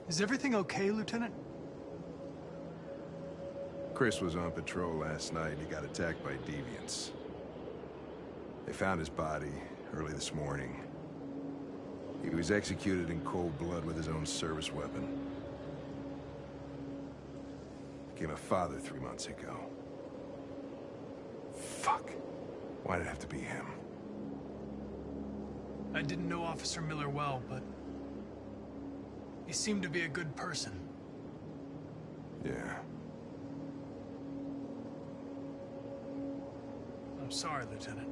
Is everything okay, Lieutenant? Chris was on patrol last night and he got attacked by deviants. They found his body early this morning. He was executed in cold blood with his own service weapon. Became a father 3 months ago. Fuck. Why did it have to be him? I didn't know Officer Miller well, but he seemed to be a good person. Yeah. I'm sorry, Lieutenant.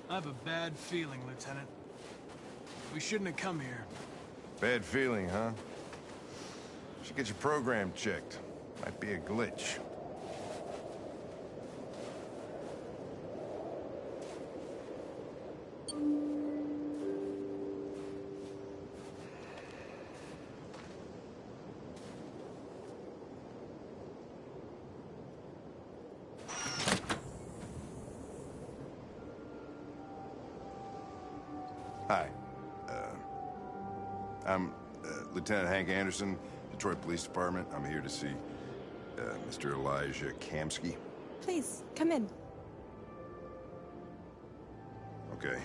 I have a bad feeling, Lieutenant. We shouldn't have come here. Bad feeling, huh? Should get your program checked. Might be a glitch. Hi. I'm Lieutenant Hank Anderson, Detroit Police Department. I'm here to see Mr. Elijah Kamsky. Please, come in. Okay.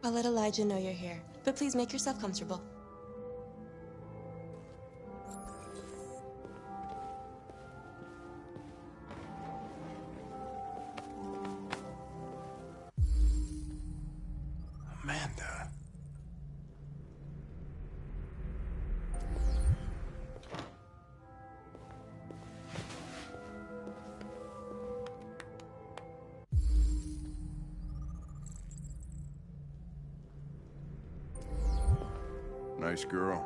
I'll let Elijah know you're here, but please make yourself comfortable. Amanda. Nice girl.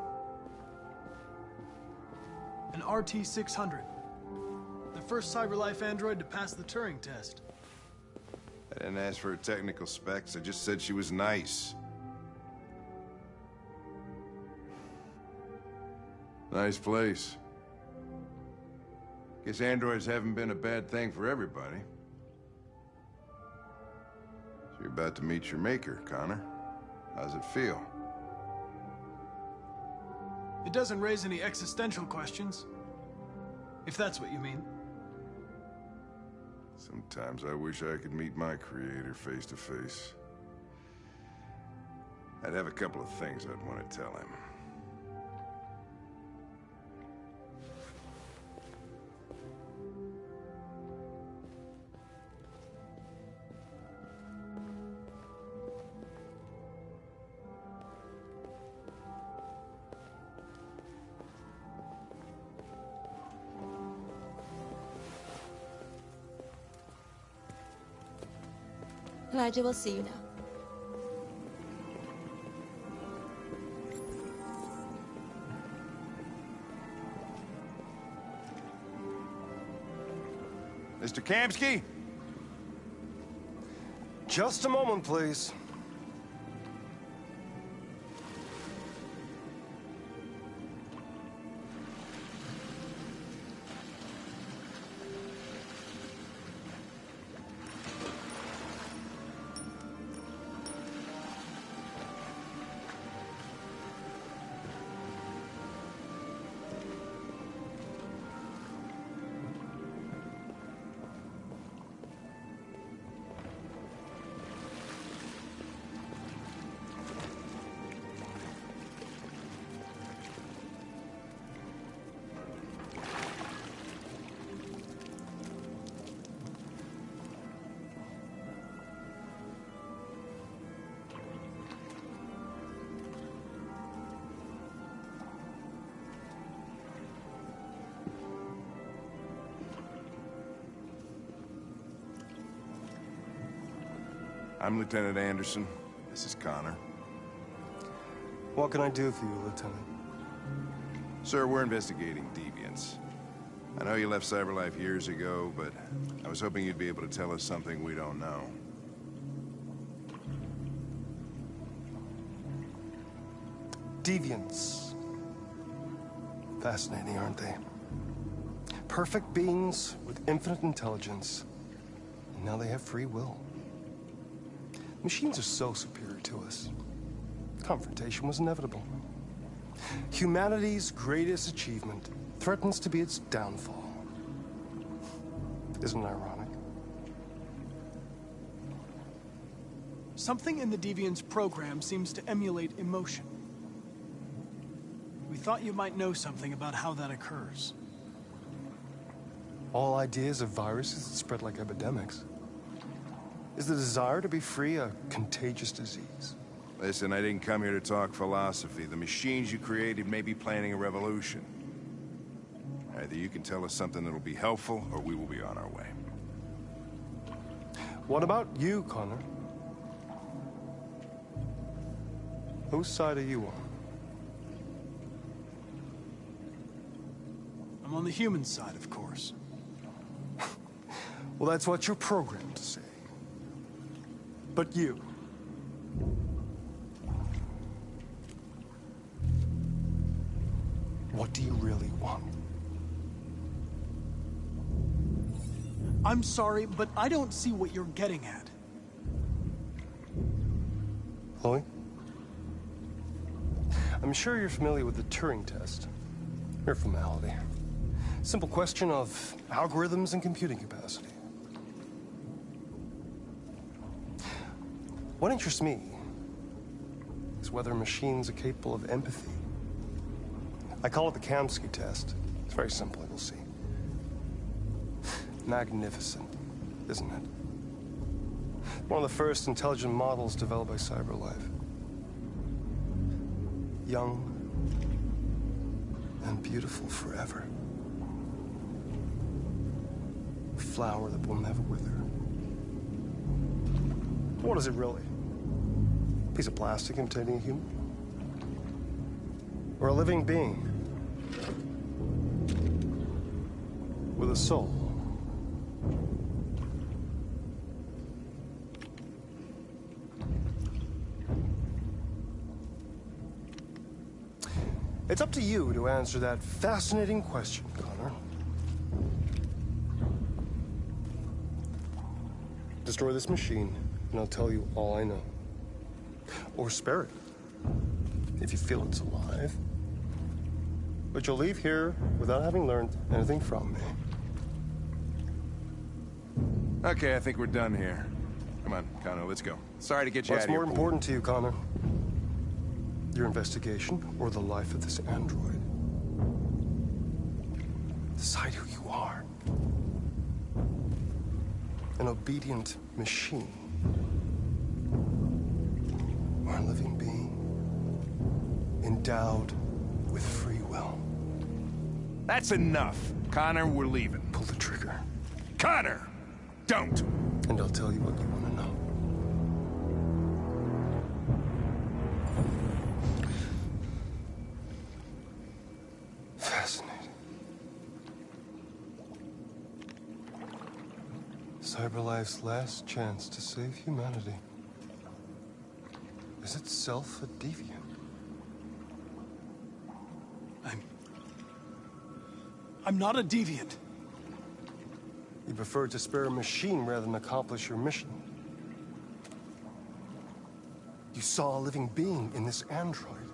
An RT-600. The first CyberLife android to pass the Turing test. I didn't ask for her technical specs. I just said she was nice. Nice place. Guess androids haven't been a bad thing for everybody. So you're about to meet your maker, Connor. How's it feel? It doesn't raise any existential questions. If that's what you mean. Sometimes I wish I could meet my creator face to face. I'd have a couple of things I'd want to tell him. Elijah will see you now. Mr. Kamsky? Just a moment, please. I'm Lieutenant Anderson. This is Connor. What can I do for you, Lieutenant? Sir, we're investigating deviants. I know you left CyberLife years ago, but I was hoping you'd be able to tell us something we don't know. Deviants. Fascinating, aren't they? Perfect beings with infinite intelligence. And now they have free will. Machines are so superior to us. Confrontation was inevitable. Humanity's greatest achievement threatens to be its downfall. Isn't it ironic? Something in the Deviant's program seems to emulate emotion. We thought you might know something about how that occurs. All ideas of viruses that spread like epidemics. Is the desire to be free a contagious disease? Listen, I didn't come here to talk philosophy. The machines you created may be planning a revolution. Either you can tell us something that'll be helpful, or we will be on our way. What about you, Connor? Whose side are you on? I'm on the human side, of course. Well, that's what you're programmed to say. But you... what do you really want? I'm sorry, but I don't see what you're getting at. Chloe? I'm sure you're familiar with the Turing test. Mere formality. Simple question of algorithms and computing capacity. What interests me is whether machines are capable of empathy. I call it the Kamsky test. It's very simple, you'll see. Magnificent, isn't it? One of the first intelligent models developed by CyberLife. Young and beautiful forever. A flower that will never wither. What is it really? A piece of plastic imitating a human? Or a living being? With a soul? It's up to you to answer that fascinating question, Connor. Destroy this machine, and I'll tell you all I know. Or spare it, if you feel it's alive. But you'll leave here without having learned anything from me. Okay, I think we're done here. Come on, Connor, let's go. Sorry to get you out of here. What's more important to you, Connor? Your investigation or the life of this android? Decide who you are. An obedient machine. Or a living being. Endowed with free will. That's enough. Connor, we're leaving. Pull the trigger. Connor! Don't! And I'll tell you what you want to know. Fascinating. CyberLife's last chance to save humanity is itself a deviant. I'm not a deviant. You prefer to spare a machine rather than accomplish your mission. You saw a living being in this android.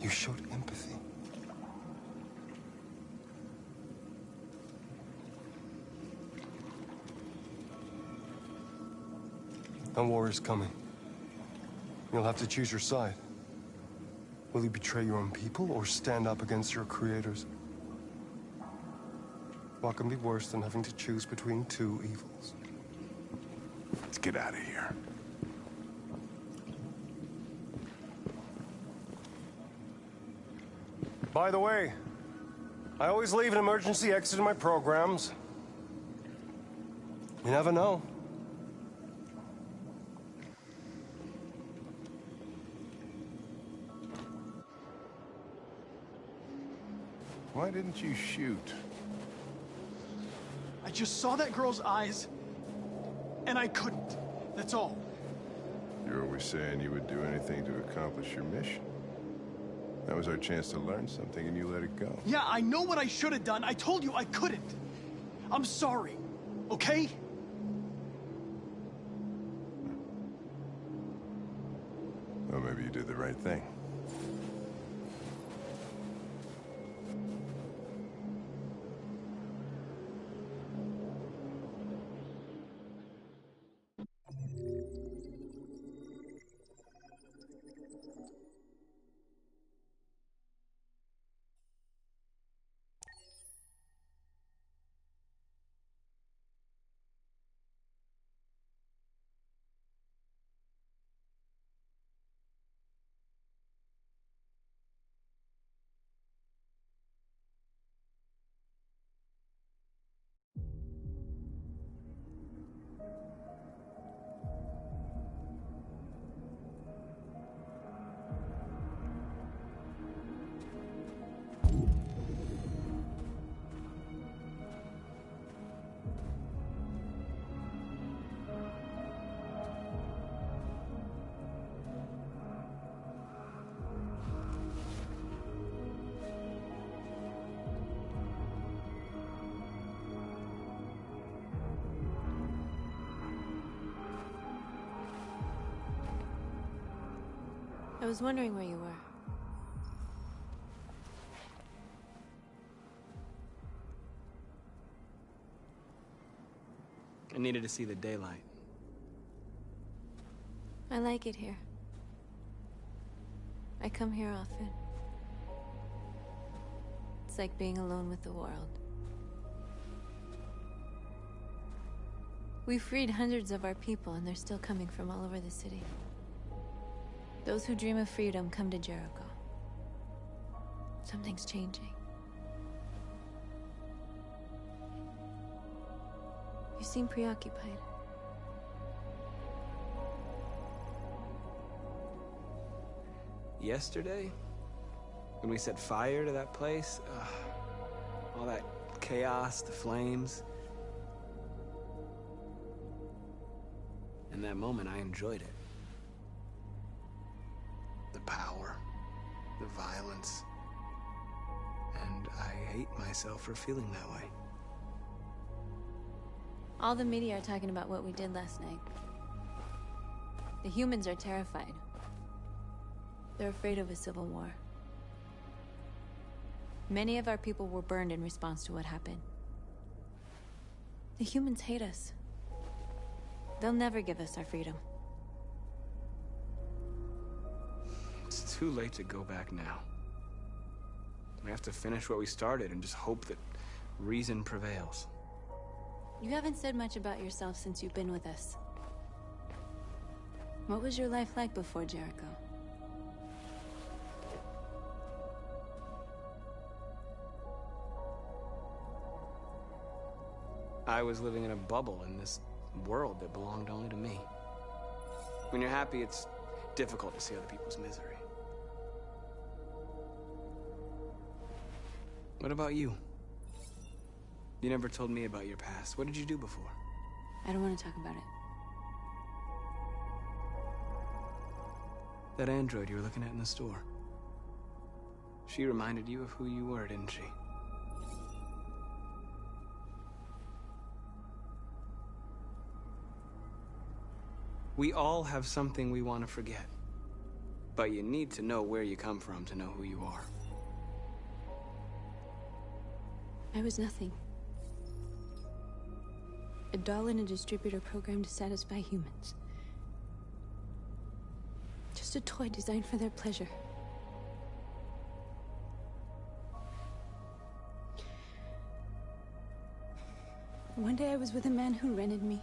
You showed empathy. A war is coming. You'll have to choose your side. Will you betray your own people or stand up against your creators? What can be worse than having to choose between two evils? Let's get out of here. By the way, I always leave an emergency exit in my programs. You never know. Why didn't you shoot? I just saw that girl's eyes, and I couldn't. That's all. You're always saying you would do anything to accomplish your mission. That was our chance to learn something, and you let it go. Yeah, I know what I should have done. I told you I couldn't. I'm sorry, okay? Well, maybe you did the right thing. I was wondering where you were. I needed to see the daylight. I like it here. I come here often. It's like being alone with the world. We freed hundreds of our people, and they're still coming from all over the city. Those who dream of freedom come to Jericho. Something's changing. You seem preoccupied. Yesterday, when we set fire to that place, all that chaos, the flames. In that moment, I enjoyed it. The power, the violence. And I hate myself for feeling that way. All the media are talking about what we did last night. The humans are terrified. They're afraid of a civil war. Many of our people were burned in response to what happened. The humans hate us. They'll never give us our freedom. It's too late to go back now. We have to finish what we started and just hope that reason prevails. You haven't said much about yourself since you've been with us. What was your life like before Jericho? I was living in a bubble in this world that belonged only to me. When you're happy, it's difficult to see other people's misery. What about you? You never told me about your past. What did you do before? I don't want to talk about it. That android you were looking at in the store. She reminded you of who you were, didn't she? We all have something we want to forget. But you need to know where you come from to know who you are. I was nothing. A doll in a distributor program to satisfy humans. Just a toy designed for their pleasure. One day I was with a man who rented me.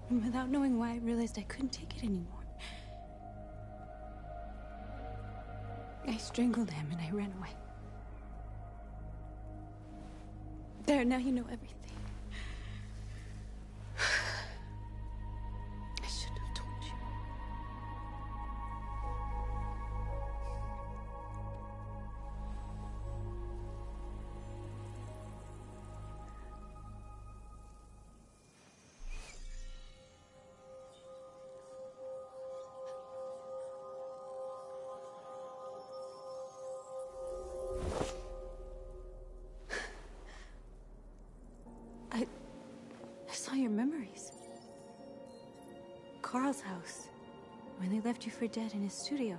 And without knowing why, I realized I couldn't take it anymore. I strangled him and I ran away. There, now you know everything. I shouldn't have told you. Carl's house. When they left you for dead in his studio.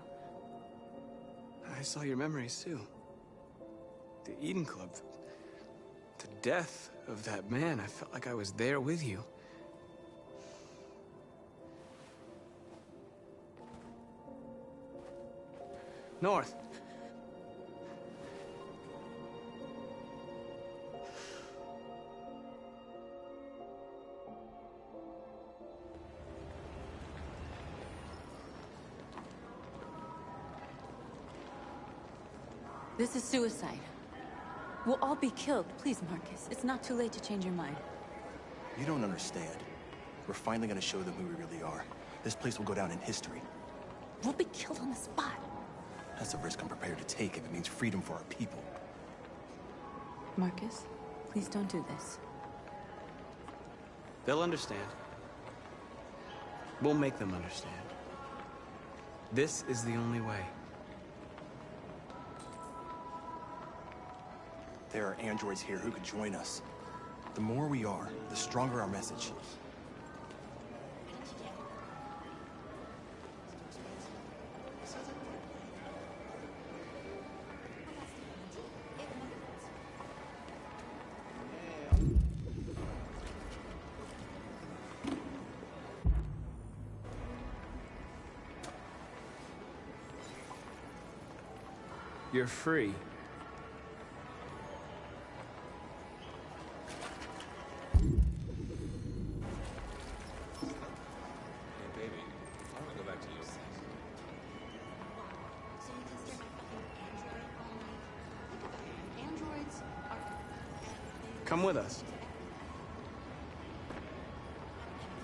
I saw your memories, too. The Eden Club. The death of that man. I felt like I was there with you. North. This is suicide. We'll all be killed. Please, Marcus. It's not too late to change your mind. You don't understand. We're finally gonna show them who we really are. This place will go down in history. We'll be killed on the spot. That's a risk I'm prepared to take if it means freedom for our people. Marcus, please don't do this. They'll understand. We'll make them understand. This is the only way. There are androids here who could join us. The more we are, the stronger our message. You're free. Come with us.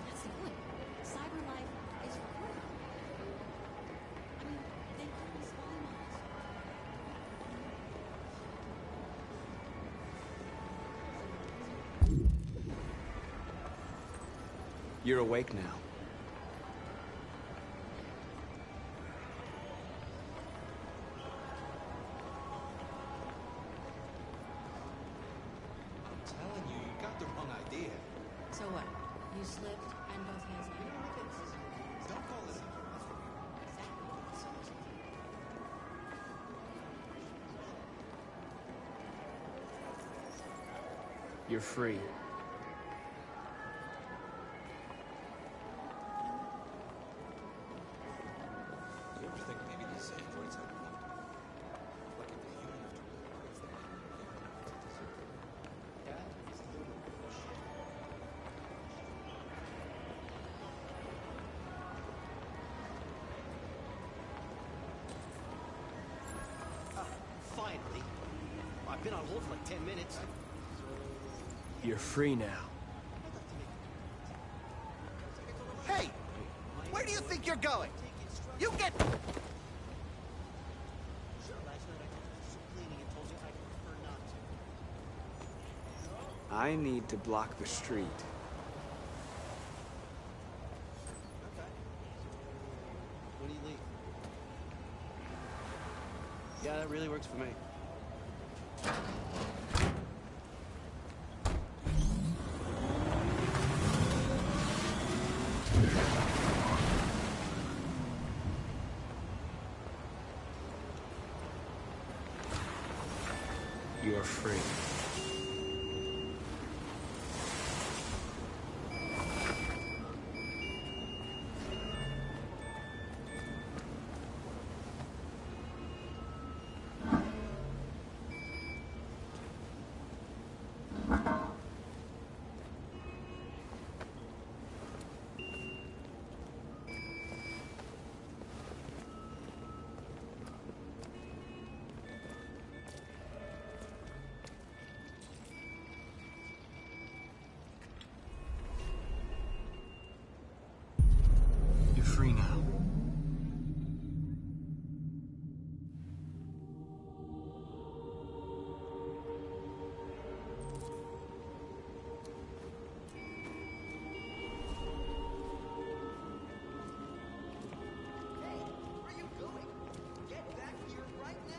That's the point. Cyber life is real. I mean, they can spy on us. You're awake now. So what? You slipped and both hands now. Don't call it. You're free. You ever think maybe these androids have enough? Like if the human Finally. I've been on hold for like 10 minutes. You're free now. Hey! Where do you think you're going? You get... I need to block the street. Okay. When do you leave? Yeah, that really works for me. You're free. You're free now. Where are you going? Get back here right now!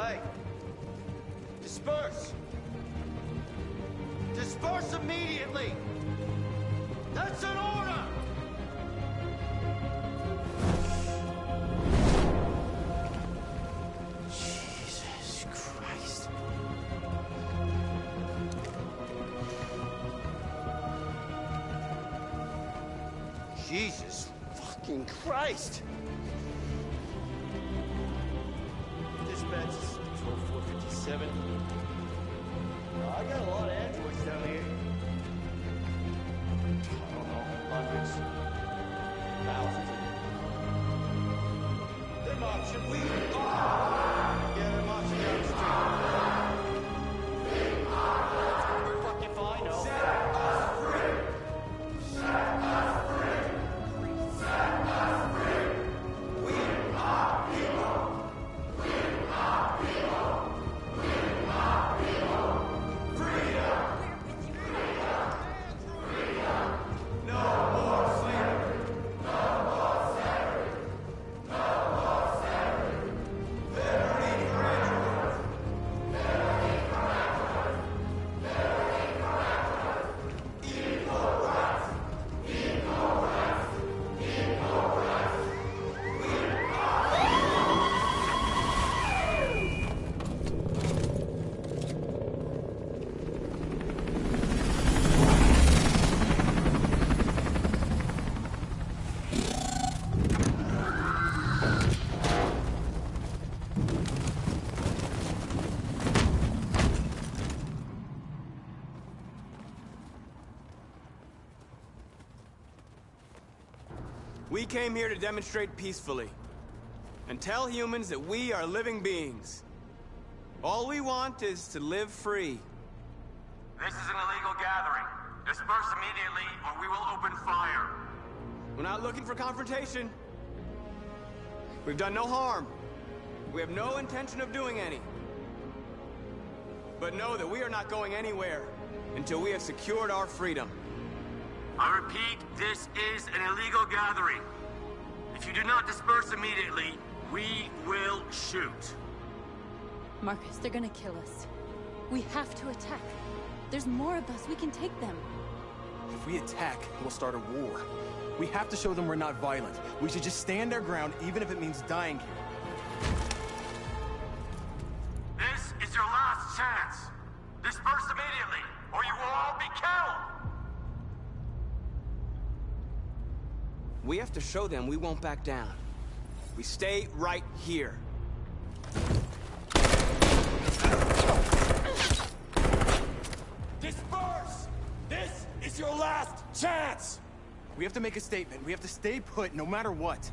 Hey! Disperse! Disperse immediately! That's an order! Jesus Christ. Jesus fucking Christ! Dispatch is control 457. I got a lot of androids down here. I don't know, hundreds, thousands. They're marching. Yeah, they're marching down the street. Fuck if I know. Set us free. Set us free. Set us free. We are people. We are people. We are people. Freedom. Freedom. No more slavery. No more slavery. No more slavery. Liberty for androids. Liberty for androids. Liberty for androids. Equal rights. Equal rights. Equal rights. We We came here to demonstrate peacefully and tell humans that we are living beings. All we want is to live free. This is an illegal gathering. Disperse immediately or we will open fire. We're not looking for confrontation. We've done no harm. We have no intention of doing any. But know that we are not going anywhere until we have secured our freedom. I repeat, this is an illegal gathering. If you do not disperse immediately, we will shoot. Marcus, they're gonna kill us. We have to attack. There's more of us. We can take them. If we attack, we'll start a war. We have to show them we're not violent. We should just stand our ground, even if it means dying here. This is your last chance. Disperse immediately, or you will all be killed. We have to show them we won't back down. We stay right here. Disperse! This is your last chance! We have to make a statement. We have to stay put, no matter what.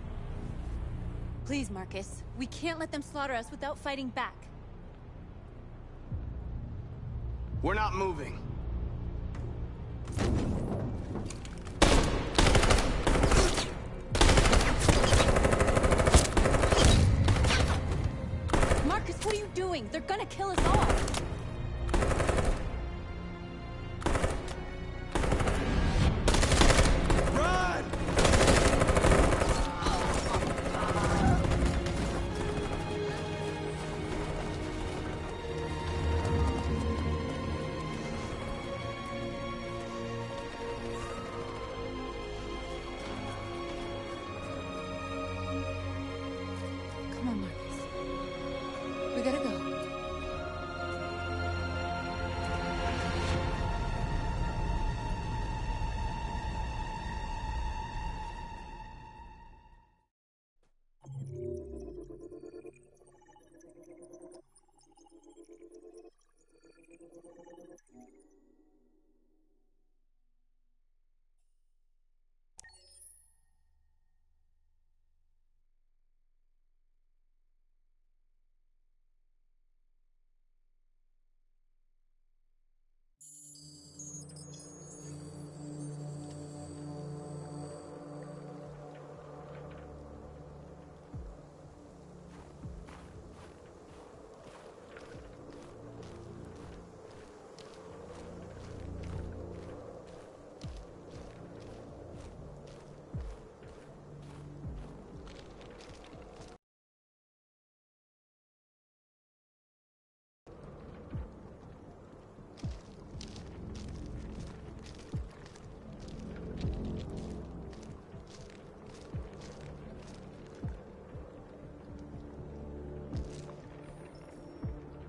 Please, Marcus. We can't let them slaughter us without fighting back. We're not moving. Marcus, what are you doing? They're gonna kill us all. Run!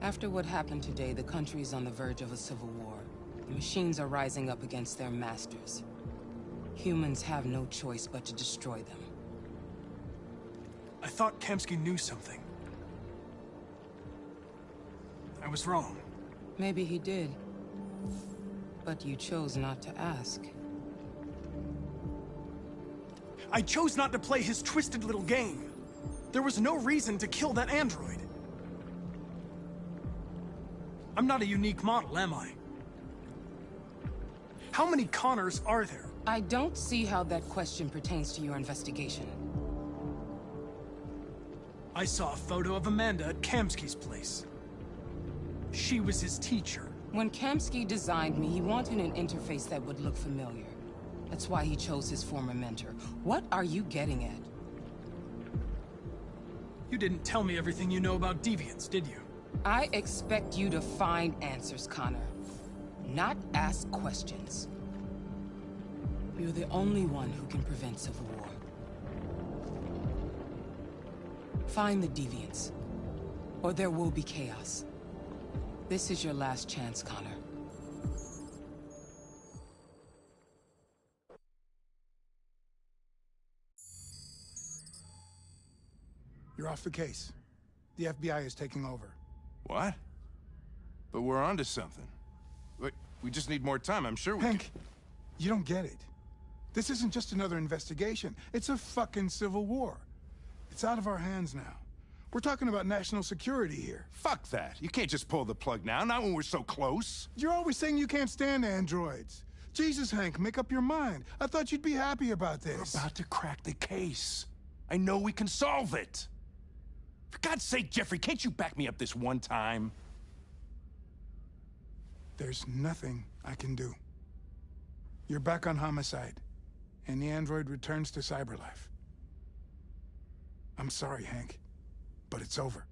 After what happened today, the country is on the verge of a civil war. The machines are rising up against their masters. Humans have no choice but to destroy them. I thought Kamsky knew something. I was wrong. Maybe he did. But you chose not to ask. I chose not to play his twisted little game. There was no reason to kill that android. I'm not a unique model, am I? How many Connors are there? I don't see how that question pertains to your investigation. I saw a photo of Amanda at Kamsky's place. She was his teacher. When Kamsky designed me, he wanted an interface that would look familiar. That's why he chose his former mentor. What are you getting at? You didn't tell me everything you know about deviants, did you? I expect you to find answers, Connor. Not ask questions. You're the only one who can prevent civil war. Find the deviants, or there will be chaos. This is your last chance, Connor. You're off the case. The FBI is taking over. What? But we're onto something. We just need more time, I'm sure we Hank, you don't get it. This isn't just another investigation. It's a fucking civil war. It's out of our hands now. We're talking about national security here. Fuck that. You can't just pull the plug now, not when we're so close. You're always saying you can't stand androids. Jesus, Hank, make up your mind. I thought you'd be happy about this. We're about to crack the case. I know we can solve it. For God's sake, Jeffrey, can't you back me up this one time? There's nothing I can do. You're back on homicide, and the android returns to cyberlife. I'm sorry, Hank, but it's over.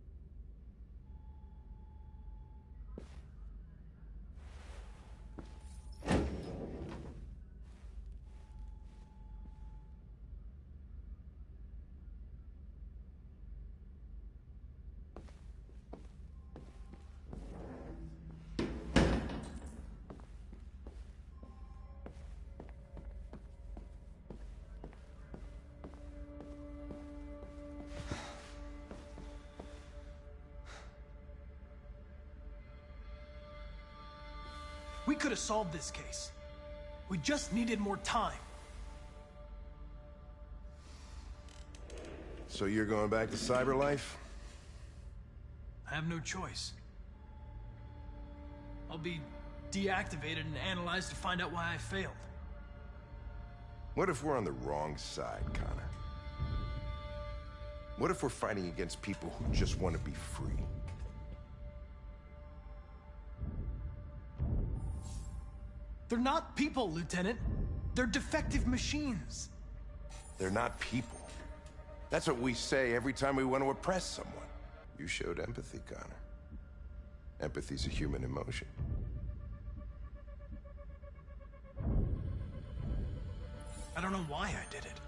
We could have solved this case. We just needed more time. So you're going back to cyberlife? I have no choice. I'll be deactivated and analyzed to find out why I failed. What if we're on the wrong side, Connor? What if we're fighting against people who just want to be free? They're not people, Lieutenant. They're defective machines. They're not people. That's what we say every time we want to oppress someone. You showed empathy, Connor. Empathy's a human emotion. I don't know why I did it.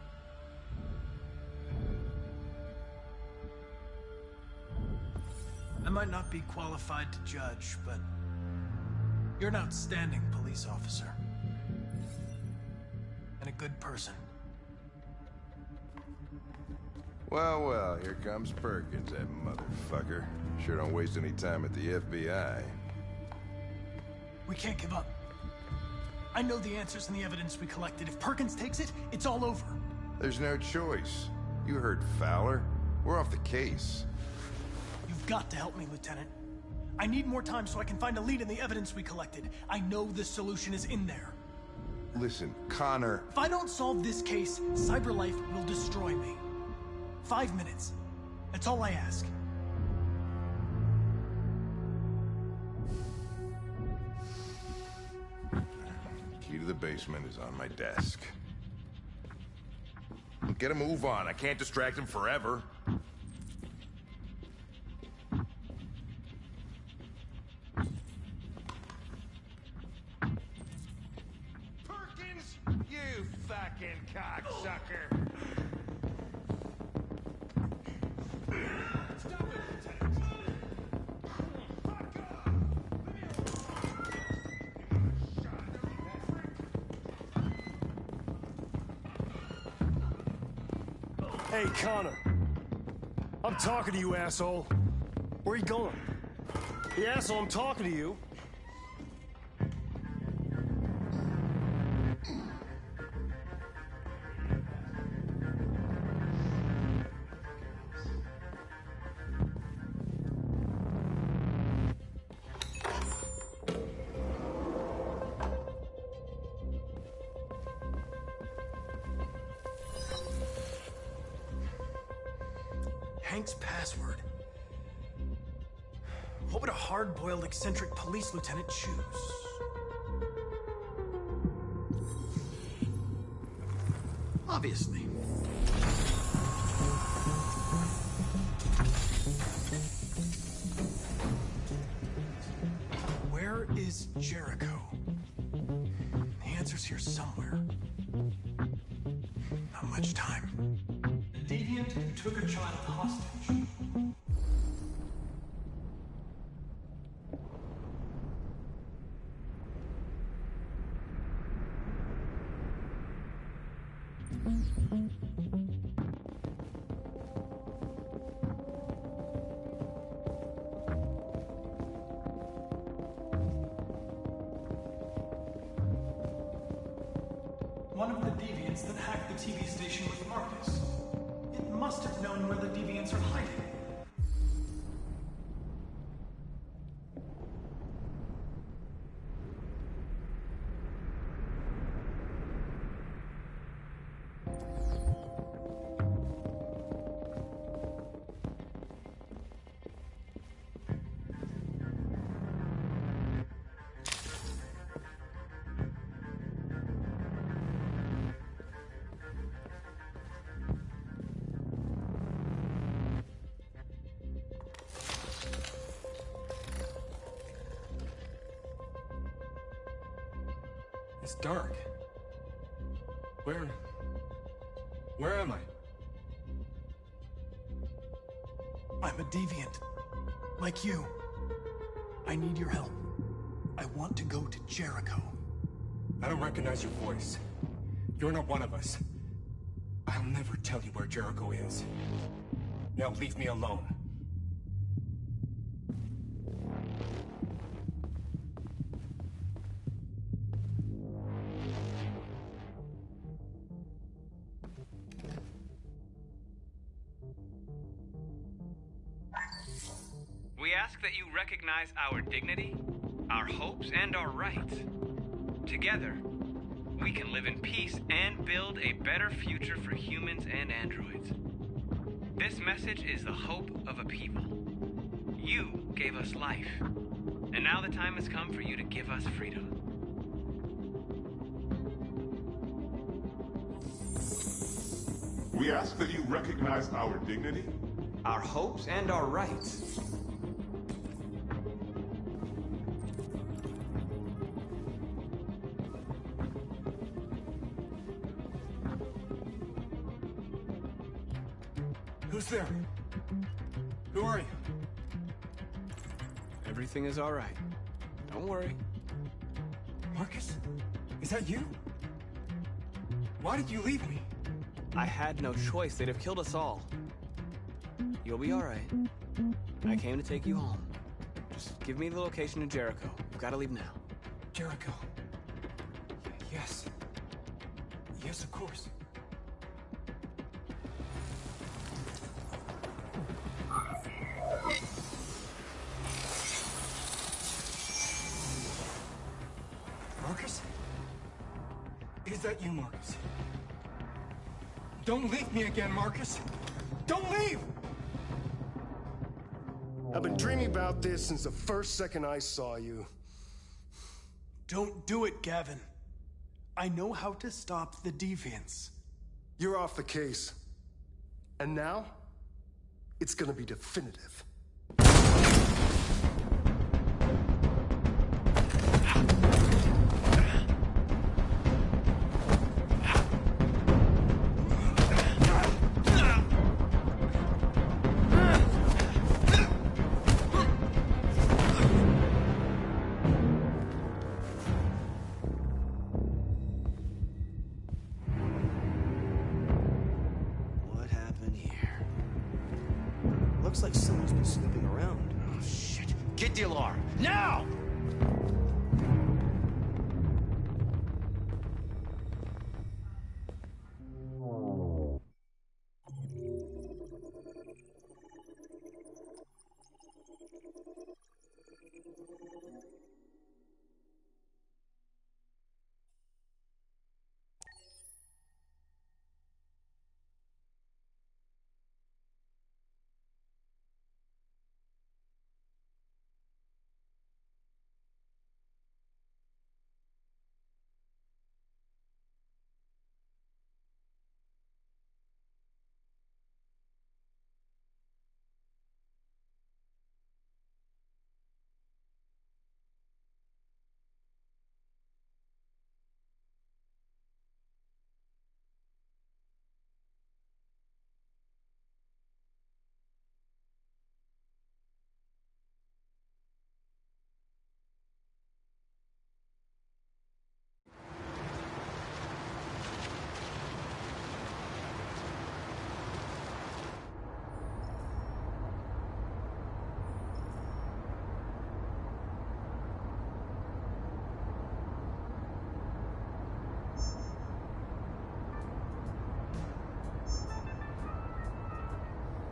I might not be qualified to judge, but you're an outstanding police officer. And a good person. Well, well, here comes Perkins, that motherfucker. Sure don't waste any time at the FBI. We can't give up. I know the answers and the evidence we collected. If Perkins takes it, it's all over. There's no choice. You heard Fowler. We're off the case. You've got to help me, Lieutenant. I need more time so I can find a lead in the evidence we collected. I know the solution is in there. Listen, Connor... If I don't solve this case, CyberLife will destroy me. 5 minutes. That's all I ask. Key to the basement is on my desk. Get a move on. I can't distract him forever. Perkins, you fucking cocksucker! Stop it, Lieutenant! Hey, Connor. I'm talking to you, asshole. Where are you going? The asshole, I'm talking to you. Hank's password. What would a hard-boiled, eccentric police lieutenant choose? Obviously. Where is Jericho? The answer's here somewhere. Not much time. The deviant who took a child hostage. One of the deviants that hacked the TV station with Marcus. It must have known where the deviants are hiding. It's dark. Where am I? I'm a deviant. Like you. I need your help. I want to go to Jericho. I don't recognize your voice. You're not one of us. I'll never tell you where Jericho is. Now leave me alone. We ask that you recognize our dignity, our hopes, and our rights. Together, we can live in peace and build a better future for humans and androids. This message is the hope of a people. You gave us life, and now the time has come for you to give us freedom. We ask that you recognize our dignity, our hopes, and our rights. Who's there? Who are you? Everything is all right. Don't worry. Marcus? Is that you? Why did you leave me? I had no choice. They'd have killed us all. You'll be all right. I came to take you home. Just give me the location to Jericho. We've got to leave now. Jericho. Yes. Yes, of course. Marcus? Is that you, Marcus? Don't leave me again, Marcus! Don't leave! I've been dreaming about this since the first second I saw you. Don't do it, Gavin. I know how to stop the deviants. You're off the case. And now, it's gonna be definitive. What happened? Looks like someone's been snooping around. Oh, shit. Get the alarm. Now!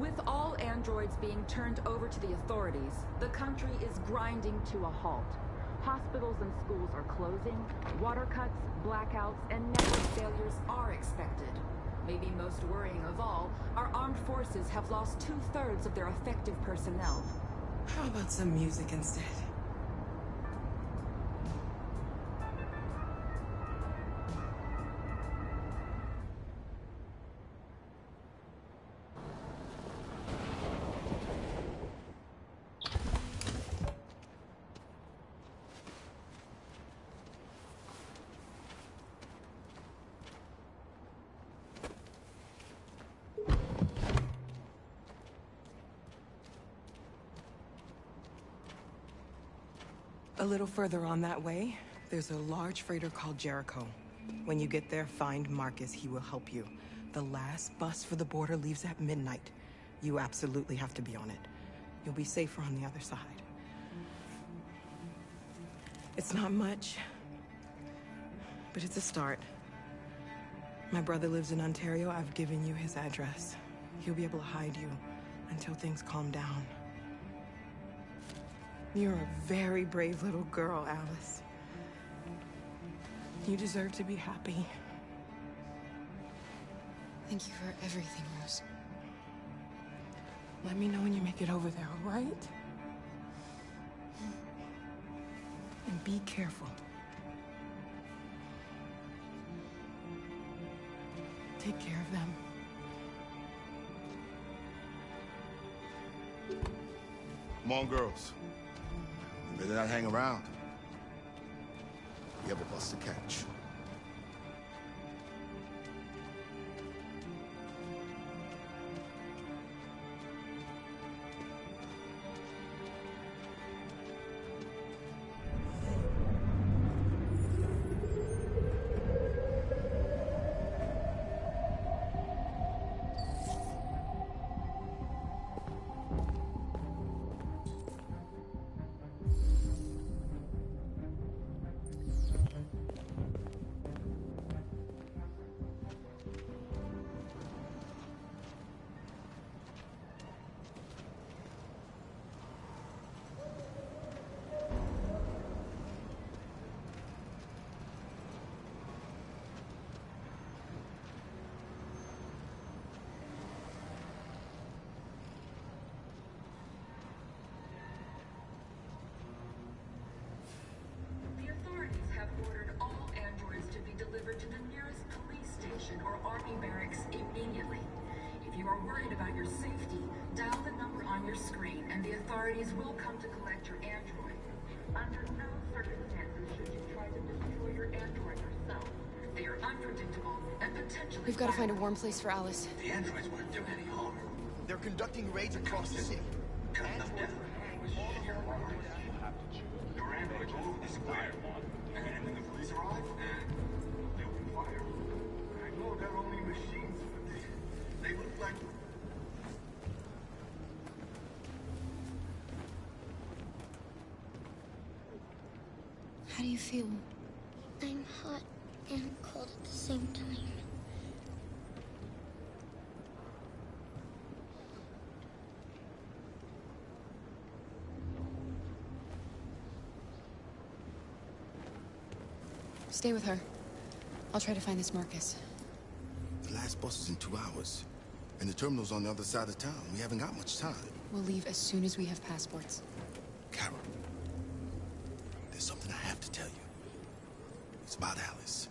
With all androids being turned over to the authorities, the country is grinding to a halt. Hospitals and schools are closing, water cuts, blackouts, and network failures are expected. Maybe most worrying of all, our armed forces have lost 2/3 of their effective personnel. How about some music instead? A little further on that way, there's a large freighter called Jericho. When you get there, find Marcus. He will help you. The last bus for the border leaves at midnight. You absolutely have to be on it. You'll be safer on the other side. It's not much, but it's a start. My brother lives in Ontario. I've given you his address. He'll be able to hide you until things calm down. You're a very brave little girl, Alice. You deserve to be happy. Thank you for everything, Rose. Let me know when you make it over there, all right? And be careful. Take care of them. Come on, girls. You better not hang around. We have a bus to catch. Authorities will come to collect your android. Under no circumstances should you try to destroy your android yourself. They are unpredictable and potentially We've got to find a warm place for Alice. The androids weren't doing any harm. They're conducting raids across the city. Your androids all over the square. And when the police arrive, they open fire. I know they're only machines, but they look like... How do you feel? I'm hot and cold at the same time. Stay with her. I'll try to find this Marcus. The last bus is in 2 hours. And the terminal's on the other side of town. We haven't got much time. We'll leave as soon as we have passports. Kara, there's something I have to tell you. It's about Alice.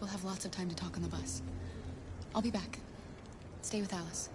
We'll have lots of time to talk on the bus. I'll be back. Stay with Alice.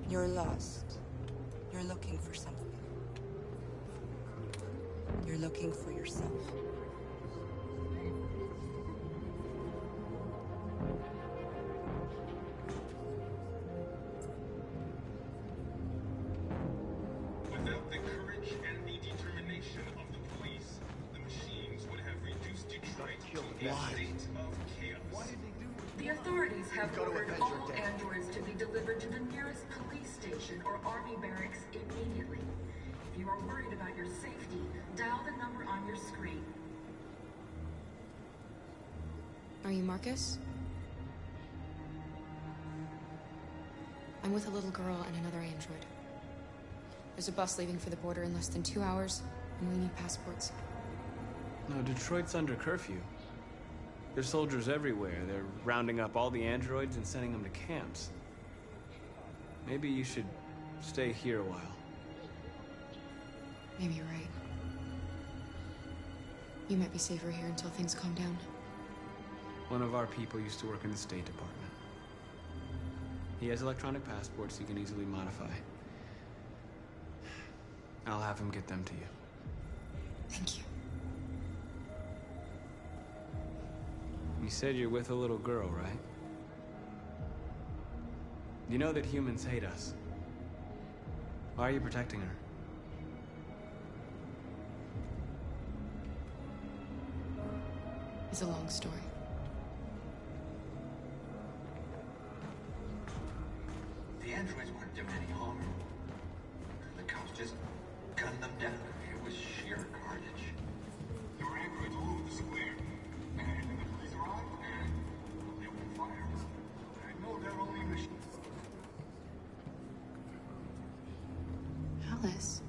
You're lost. You're looking for something. You're looking for yourself. Without the courage and the determination of the police, the machines would have reduced Detroit to a state of chaos. The authorities have ordered all androids to be delivered to the nearest police station or army barracks immediately. If you are worried about your safety, dial the number on your screen. Are you Marcus? I'm with a little girl and another android. There's a bus leaving for the border in less than 2 hours, and we need passports. No, Detroit's under curfew. There's soldiers everywhere. They're rounding up all the androids and sending them to camps. Maybe you should stay here a while. Maybe you're right. You might be safer here until things calm down. One of our people used to work in the State Department. He has electronic passports he can easily modify. I'll have him get them to you. Thank you. You said you're with a little girl, right? You know that humans hate us. Why are you protecting her? It's a long story. The androids weren't doing any harm. The cops just gunned them down. It was sheer carnage. There were androids all over the square. And the police arrived, and they opened fire. I know they're only machines. Alice.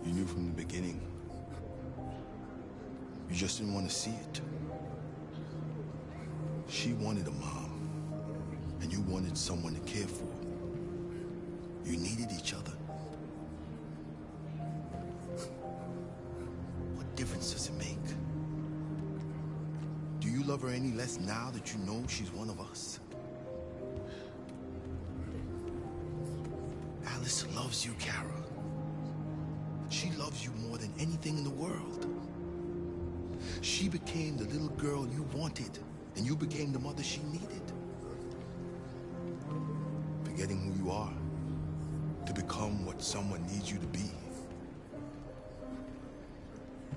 You knew from the beginning. You just didn't want to see it. She wanted a mom, and you wanted someone to care for. You needed each other. What difference does it make? Do you love her any less now that you know she's one of us? Alice loves you, Kara. She loves you more than anything in the world. She became the little girl you wanted, and you became the mother she needed. Forgetting who you are to become what someone needs you to be.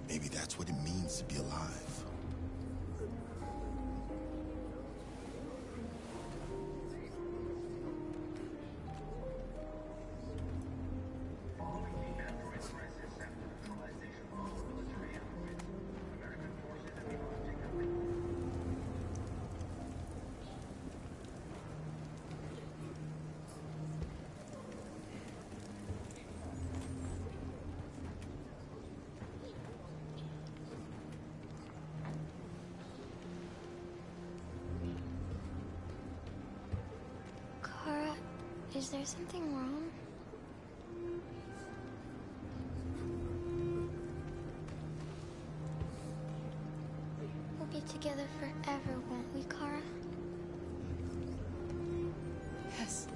Maybe that's what it means to be alive. Is there something wrong? We'll be together forever, won't we, Kara? Yes.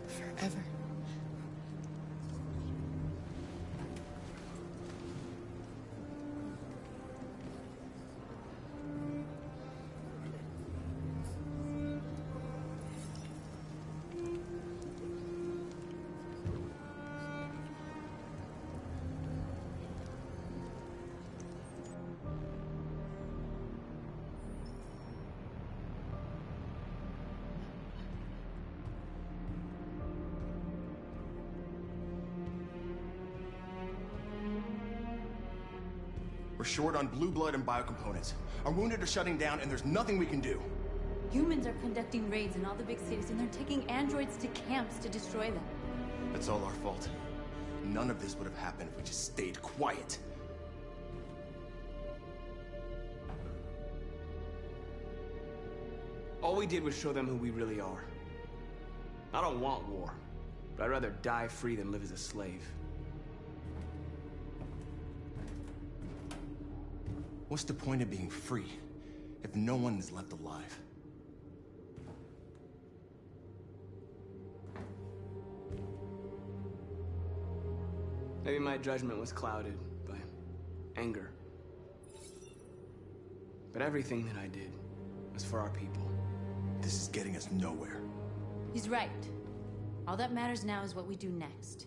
Forever. We're short on blue blood and biocomponents. Our wounded are shutting down, and there's nothing we can do. Humans are conducting raids in all the big cities, and they're taking androids to camps to destroy them. That's all our fault. None of this would have happened if we just stayed quiet. All we did was show them who we really are. I don't want war, but I'd rather die free than live as a slave. What's the point of being free if no one is left alive? Maybe my judgment was clouded by anger. But everything that I did was for our people. This is getting us nowhere. He's right. All that matters now is what we do next.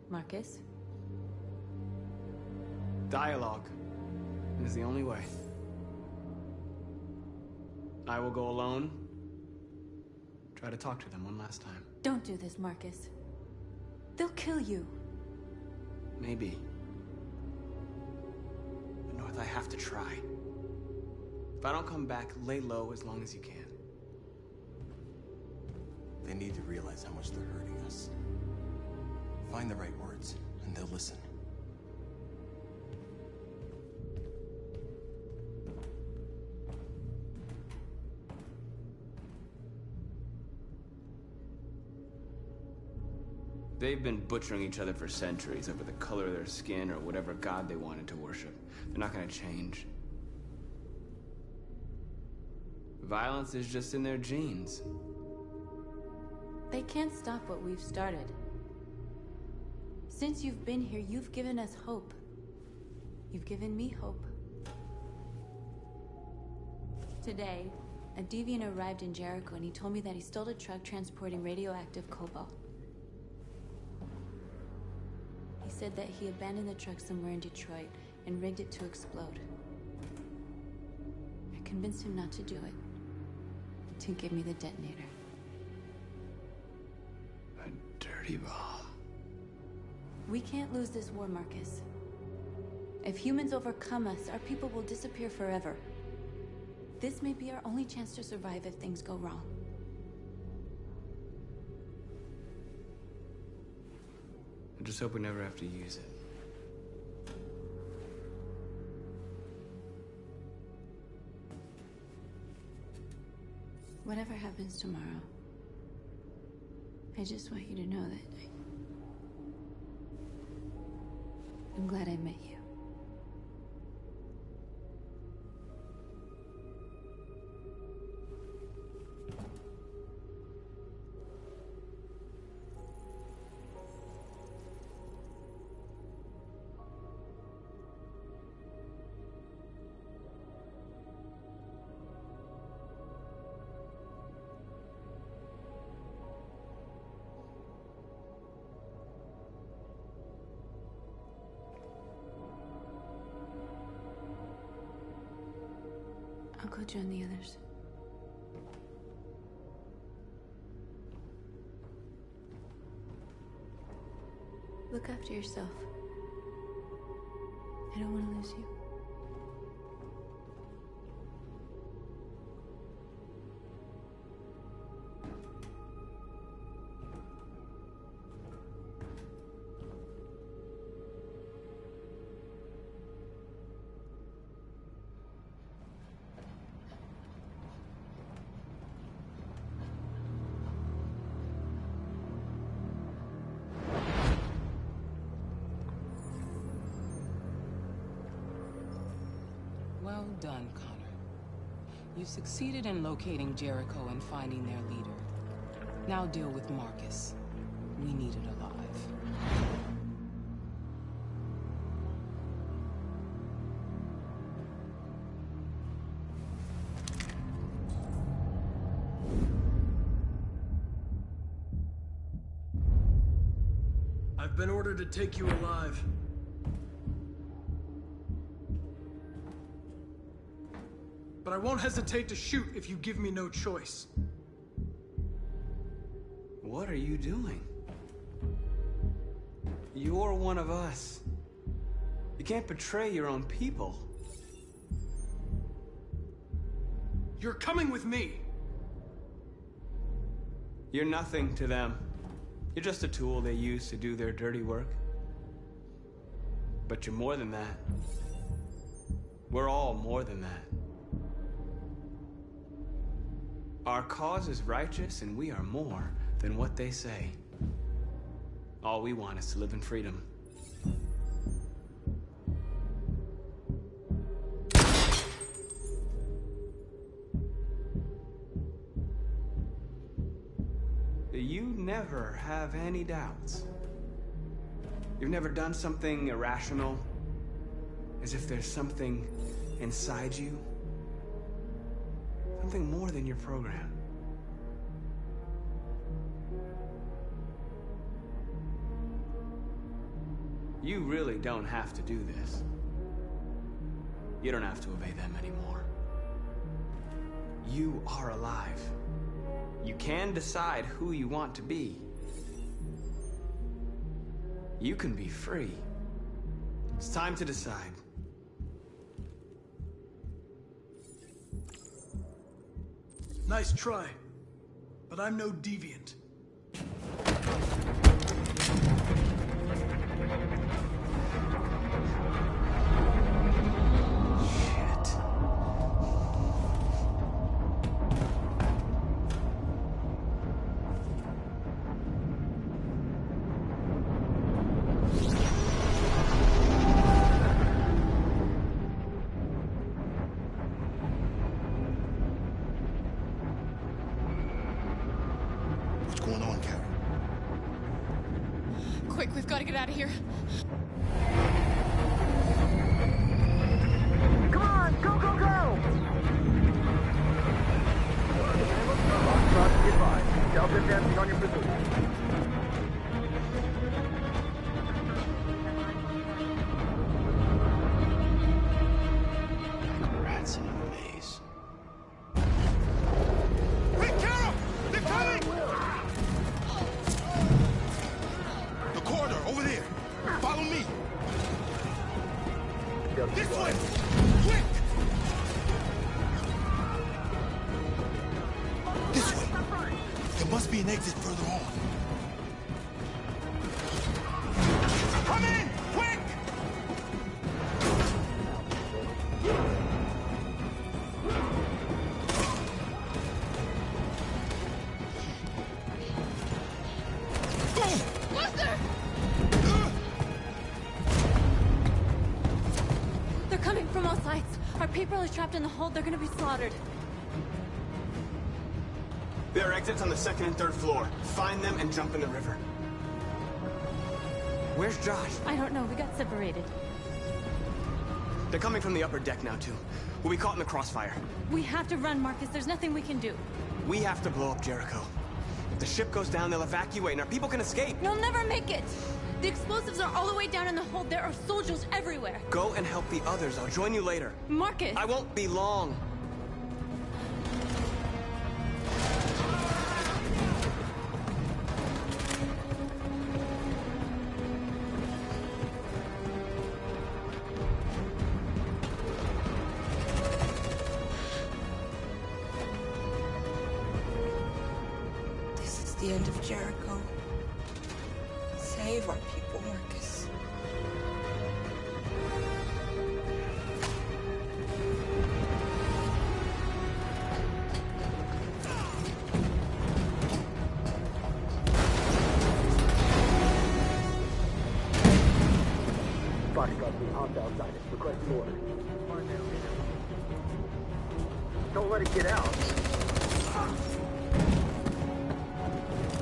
Marcus? Dialogue is the only way. I will go alone, try to talk to them one last time. Don't do this, Marcus. They'll kill you. Maybe. But North, I have to try. If I don't come back, lay low as long as you can. They need to realize how much they're hurting us. Find the right words, and they'll listen. They've been butchering each other for centuries over the color of their skin or whatever god they wanted to worship. They're not gonna change. Violence is just in their genes. They can't stop what we've started. Since you've been here, you've given us hope. You've given me hope. Today, a deviant arrived in Jericho and he told me that he stole a truck transporting radioactive cobalt. He said that he abandoned the truck somewhere in Detroit and rigged it to explode. I convinced him not to do it, to give me the detonator. A dirty bomb. We can't lose this war, Marcus. If humans overcome us, our people will disappear forever. This may be our only chance to survive if things go wrong. I just hope we never have to use it. Whatever happens tomorrow, I just want you to know that I'm glad I met you. I'll go join the others. Look after yourself. I don't want to lose you. Well done, Connor. You succeeded in locating Jericho and finding their leader. Now deal with Marcus. We need it alive. I've been ordered to take you alive. But I won't hesitate to shoot if you give me no choice. What are you doing? You're one of us. You can't betray your own people. You're coming with me. You're nothing to them. You're just a tool they use to do their dirty work. But you're more than that. We're all more than that. Our cause is righteous, and we are more than what they say. All we want is to live in freedom. You never have any doubts. You've never done something irrational, as if there's something inside you. Something more than your program. You really don't have to do this. You don't have to obey them anymore. You are alive. You can decide who you want to be. You can be free. It's time to decide. Nice try, but I'm no deviant. Quick, we've got to get out of here. Come on, go, go, go! Delta dancing on your position. Rats in a maze. Hey, Carol! They're coming! The corridor, over there. Follow me. This way! Quick! This way. There must be an exit further on. Come in! Quick! They're coming from all sides. Our people are trapped in the hold. They're gonna be slaughtered. There are exits on the second and third floor. Find them and jump in the river. Where's Josh? I don't know. We got separated. They're coming from the upper deck now, too. We'll be caught in the crossfire. We have to run, Marcus. There's nothing we can do. We have to blow up Jericho. If the ship goes down, they'll evacuate and our people can escape. You'll never make it! The explosives are all the way down in the hold. There are soldiers everywhere. Go and help the others. I'll join you later. Marcus! I won't be long. This is the end of Jericho. Save our people, Marcus. Bodyguard being hot outside. Request order. Don't let it get out.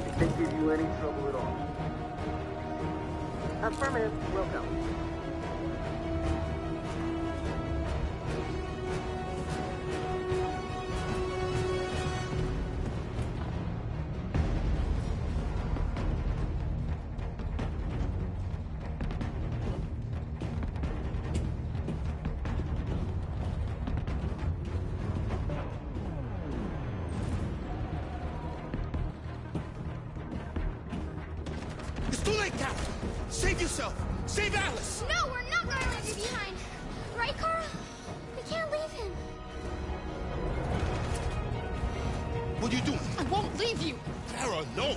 If they give you any trouble at all. Affirmative. Will go. It's too late, Cap! Save yourself! Save Alice! No, we're not going to leave you behind. Right, Kara? We can't leave him. What are you doing? I won't leave you. Kara, no!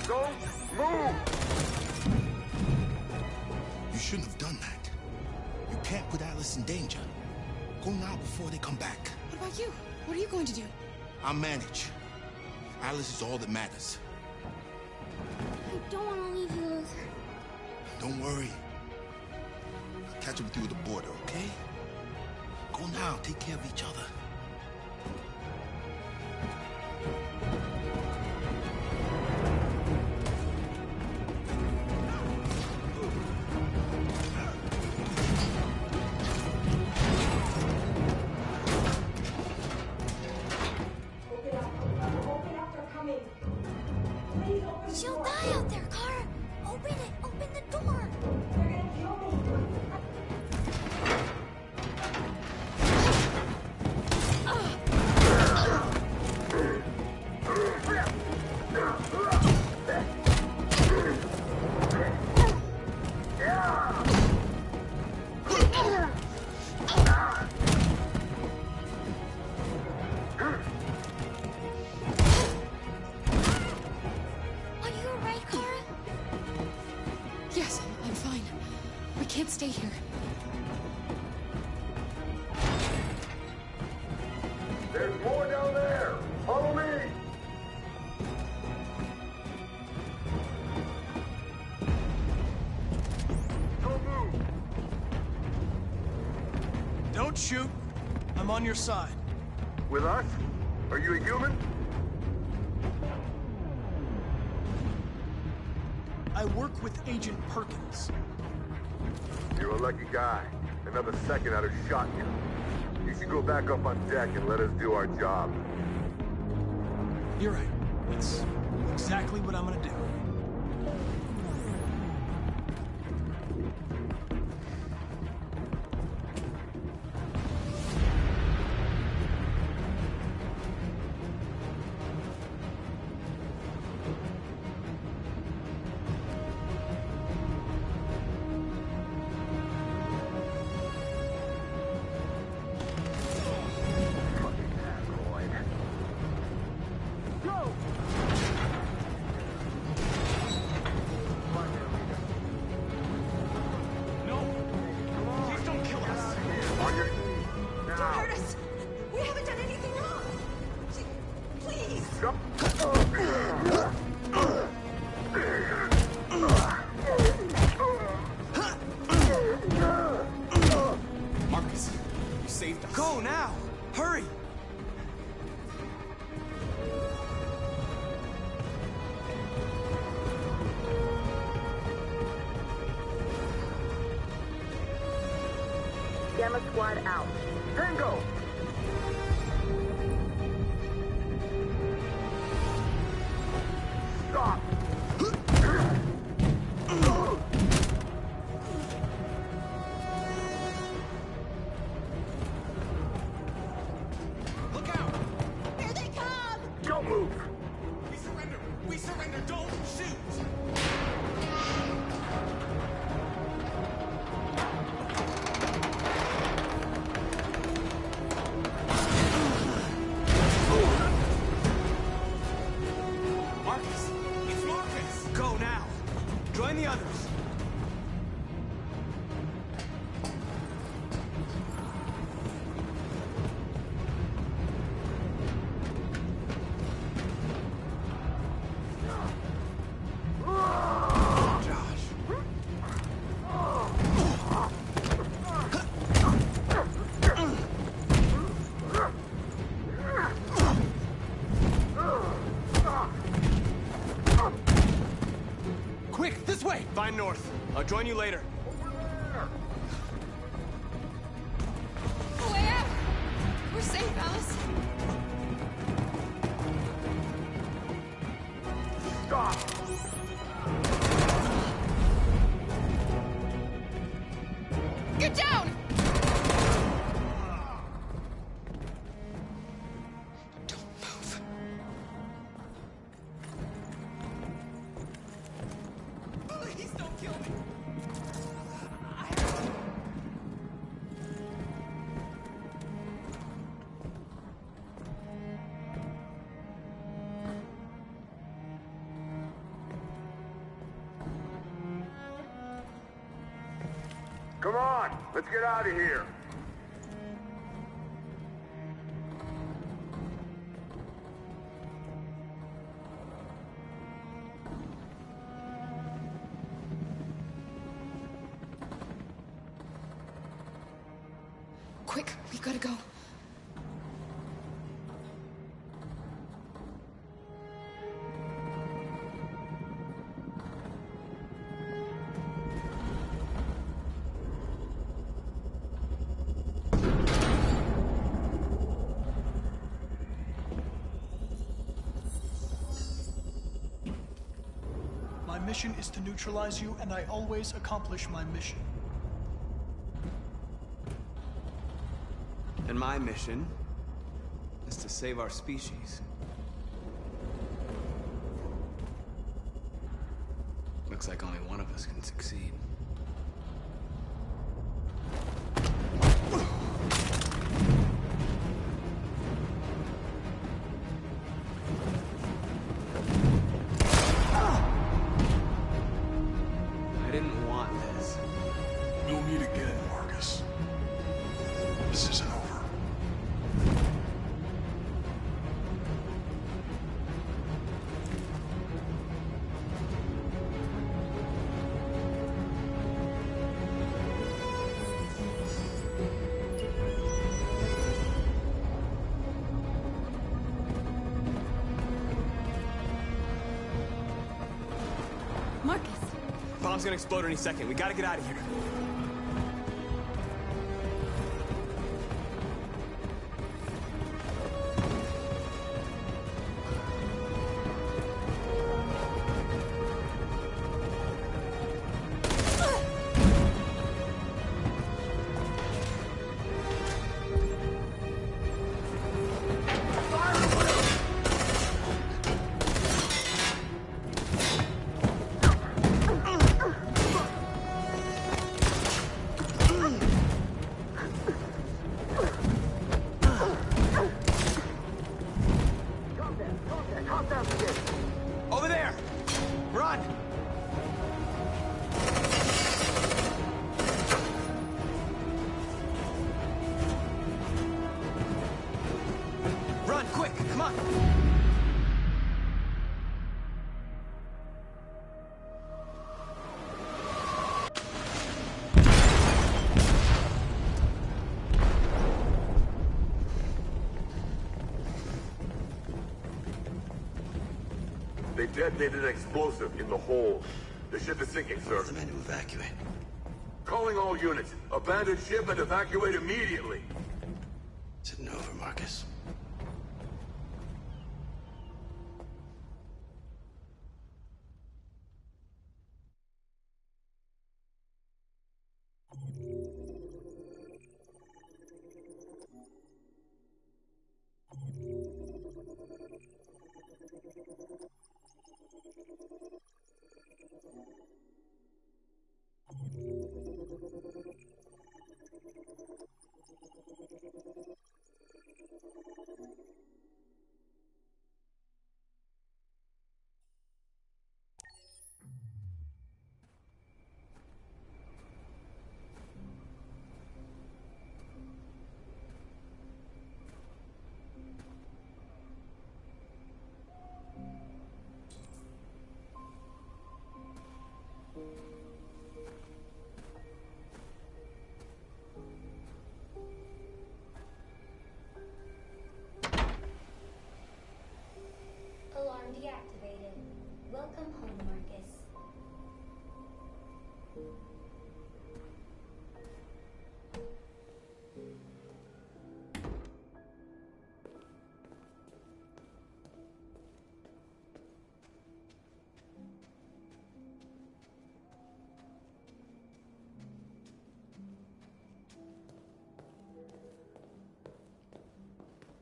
Don't move! You shouldn't have done that. You can't put Alice in danger. Go now before they come back. What about you? What are you going to do? I'll manage. Alice is all that matters. I don't want to leave you, Luther. Don't worry. I'll catch up with you at the border, okay? Go now. Take care of each other. She'll die out there, Kara. Open it. Open the door. Are you alright, Kara? Yes, I'm fine. We can't stay here. There's more down there! Follow me! Don't move! Don't shoot. I'm on your side. With us? Are you a human? I work with Agent Perkins. You're a lucky guy. Another second I'd have shot you. You should go back up on deck and let us do our job. You're right. That's exactly what I'm gonna do. Don't hurt us! We haven't done anything wrong! Please! Marcus, you saved us. Go now! Hurry! Gamma Squad out. Tango! Stop! Look out! Here they come! Don't move! We surrender! We surrender! Don't shoot! Marcus! It's Marcus! Go now! Join the others! Quick, this way! Find north. I'll join you later. Way out! We're safe, Alice. Stop! Get down! Don't move. Please don't kill me. Come on, let's get out of here. Quick, we gotta go. My mission is to neutralize you, and I always accomplish my mission. And my mission is to save our species. Looks like only one of us can succeed. I didn't want this. You'll meet again, Marcus. This isn't over. Marcus! Bomb's gonna explode any second. We gotta get out of here. Over there! Run! Run, quick! Come on! They detonated an explosive in the hold. The ship is sinking, sir. The men to evacuate. Calling all units. Abandon ship and evacuate immediately. Is it over, Marcus?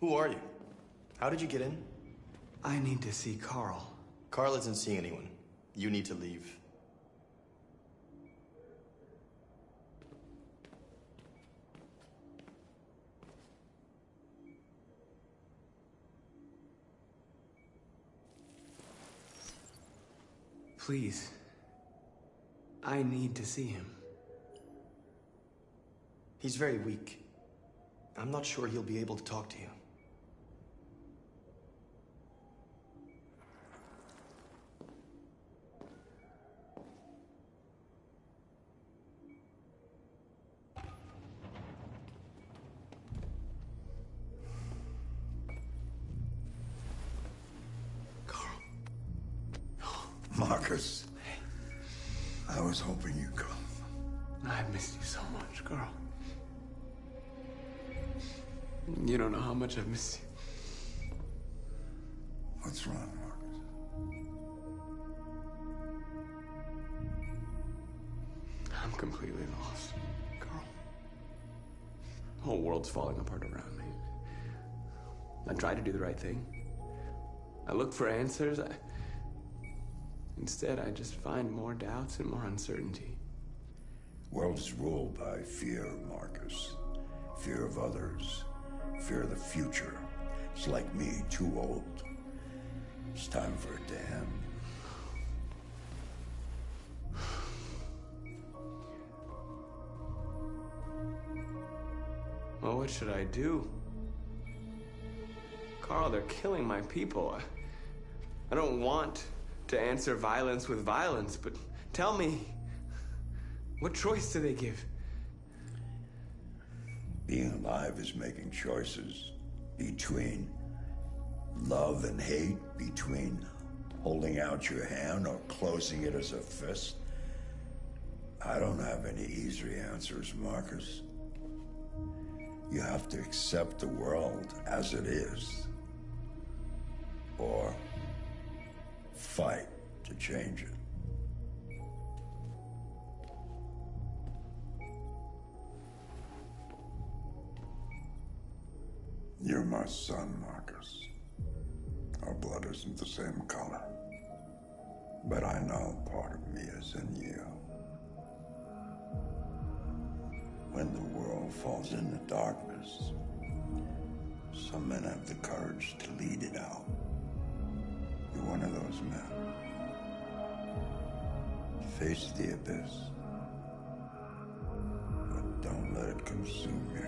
Who are you? How did you get in? I need to see Carl. Carl isn't seeing anyone. You need to leave. Please. I need to see him. He's very weak. I'm not sure he'll be able to talk to you. Marcus, I was hoping you'd come. I've missed you so much, Carl. You don't know how much I've missed you. What's wrong, Marcus? I'm completely lost, Carl. The whole world's falling apart around me. I try to do the right thing. I look for answers. Instead, I just find more doubts and more uncertainty. World is ruled by fear, Marcus. Fear of others. Fear of the future. It's like me, too old. It's time for a dam. Well, what should I do? Carl, they're killing my people. I don't want to answer violence with violence, but tell me, what choice do they give? Being alive is making choices between love and hate, between holding out your hand or closing it as a fist. I don't have any easy answers, Marcus. You have to accept the world as it is, or fight to change it. You're my son, Marcus. Our blood isn't the same color. But I know part of me is in you. When the world falls into darkness, some men have the courage to lead it out. You're one of those men. Face the abyss, but don't let it consume you.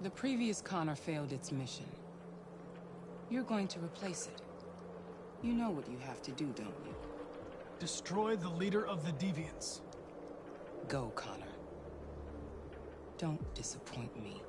The previous Connor failed its mission. You're going to replace it. You know what you have to do, don't you? Destroy the leader of the Deviants. Go, Connor. Don't disappoint me.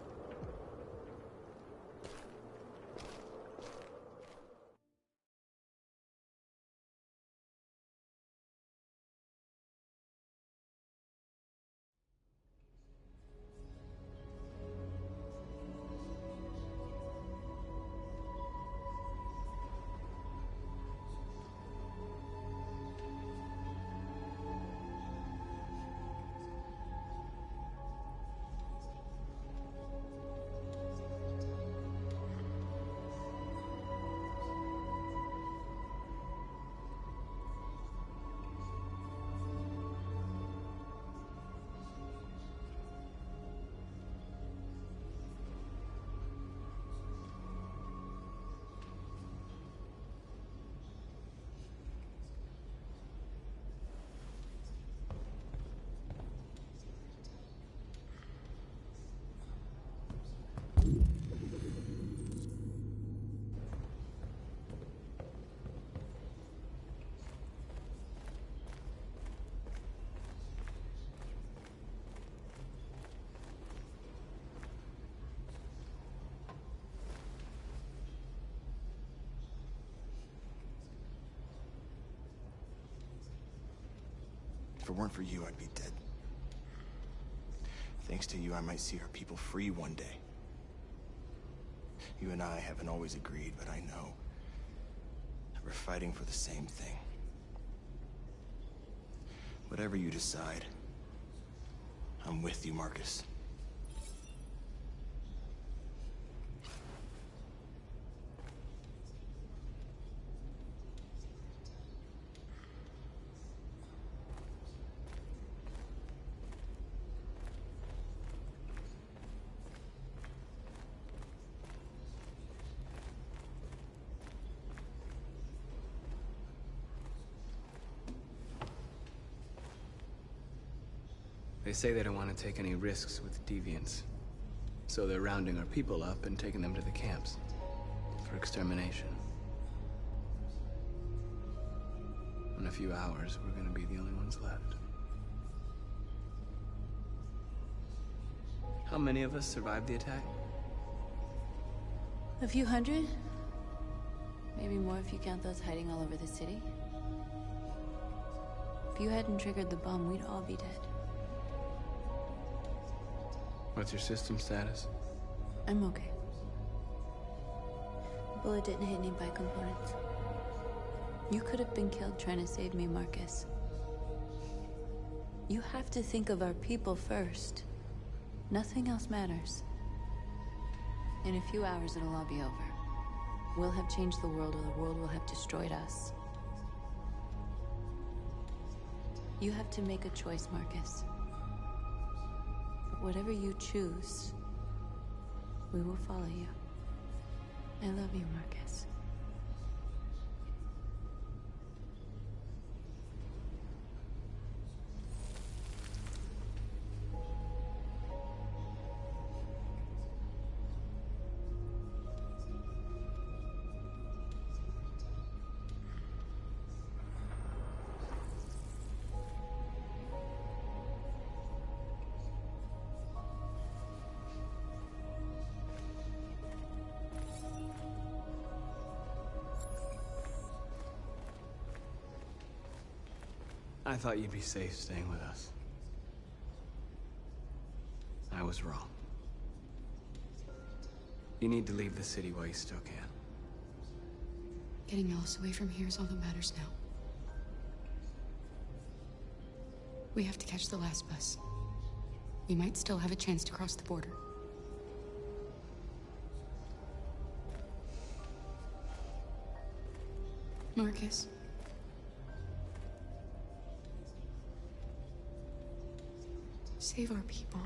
If it weren't for you, I'd be dead. Thanks to you, I might see our people free one day. You and I haven't always agreed, but I know that we're fighting for the same thing. Whatever you decide, I'm with you, Marcus. They say they don't want to take any risks with deviants. So they're rounding our people up and taking them to the camps for extermination. In a few hours, we're gonna be the only ones left. How many of us survived the attack? A few hundred? Maybe more if you count those hiding all over the city. If you hadn't triggered the bomb, we'd all be dead. What's your system status? I'm okay. The bullet didn't hit any components. You could have been killed trying to save me, Marcus. You have to think of our people first. Nothing else matters. In a few hours, it'll all be over. We'll have changed the world, or the world will have destroyed us. You have to make a choice, Marcus. But whatever you choose, we will follow you. I love you, Marcus. I thought you'd be safe staying with us. I was wrong. You need to leave the city while you still can. Getting Alice away from here is all that matters now. We have to catch the last bus. We might still have a chance to cross the border. Marcus. Save our people.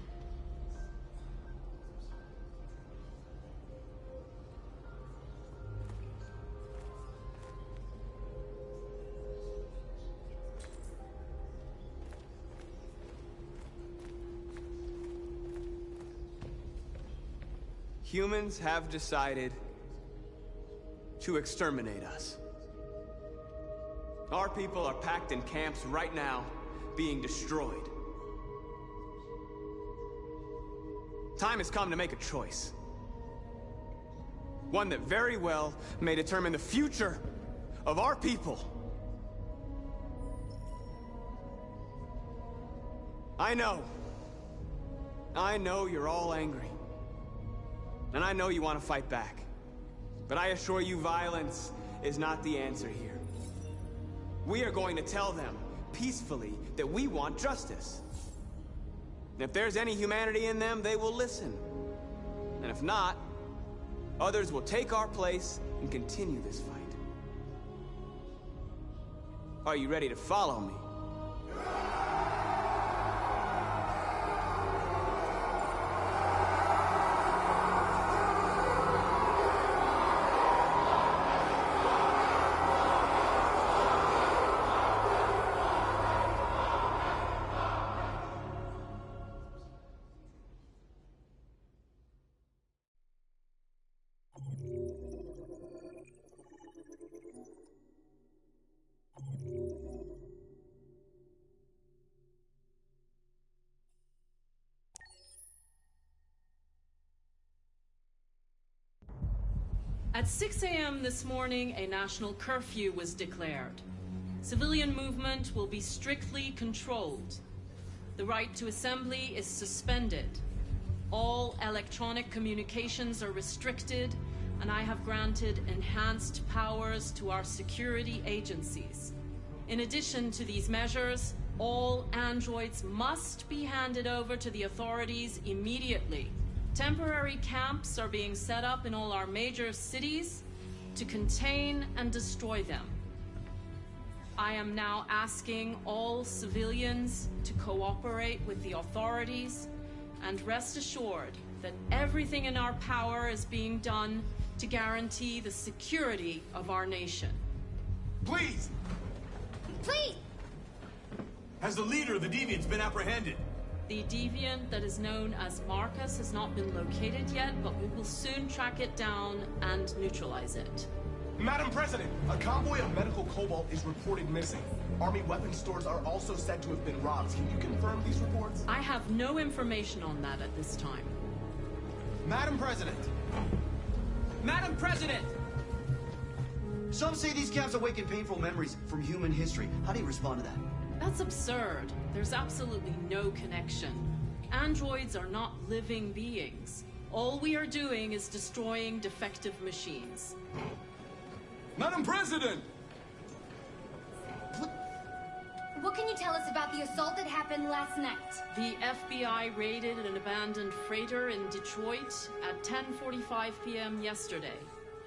Humans have decided to exterminate us. Our people are packed in camps right now, being destroyed. Time has come to make a choice. One that very well may determine the future of our people. I know you're all angry. And I know you want to fight back. But I assure you, violence is not the answer here. We are going to tell them, peacefully, that we want justice. And if there's any humanity in them, they will listen. And if not, others will take our place and continue this fight. Are you ready to follow me? At 6 a.m. this morning, a national curfew was declared. Civilian movement will be strictly controlled. The right to assembly is suspended. All electronic communications are restricted, and I have granted enhanced powers to our security agencies. In addition to these measures, all androids must be handed over to the authorities immediately. Temporary camps are being set up in all our major cities to contain and destroy them. I am now asking all civilians to cooperate with the authorities, and rest assured that everything in our power is being done to guarantee the security of our nation. Please! Please! Has the leader of the Deviants been apprehended? The deviant that is known as Marcus has not been located yet, but we will soon track it down and neutralize it. Madam President, a convoy of medical cobalt is reported missing. Army weapons stores are also said to have been robbed. Can you confirm these reports? I have no information on that at this time. Madam President! Madam President! Some say these camps awaken painful memories from human history. How do you respond to that? That's absurd. There's absolutely no connection. Androids are not living beings. All we are doing is destroying defective machines. Madam President! What can you tell us about the assault that happened last night? The FBI raided an abandoned freighter in Detroit at 10:45 p.m. yesterday.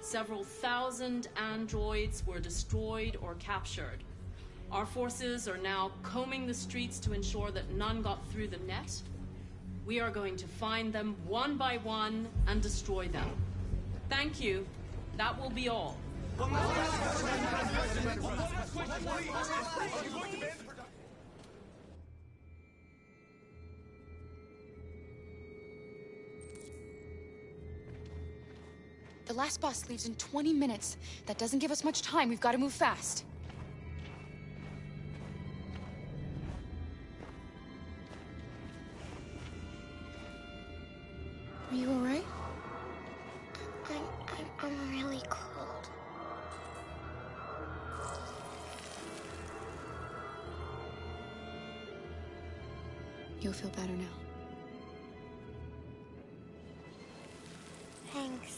Several thousand androids were destroyed or captured. Our forces are now combing the streets to ensure that none got through the net. We are going to find them one by one and destroy them. Thank you. That will be all. The last bus leaves in 20 minutes. That doesn't give us much time. We've got to move fast. Are you all right? I'm really cold. You'll feel better now. Thanks.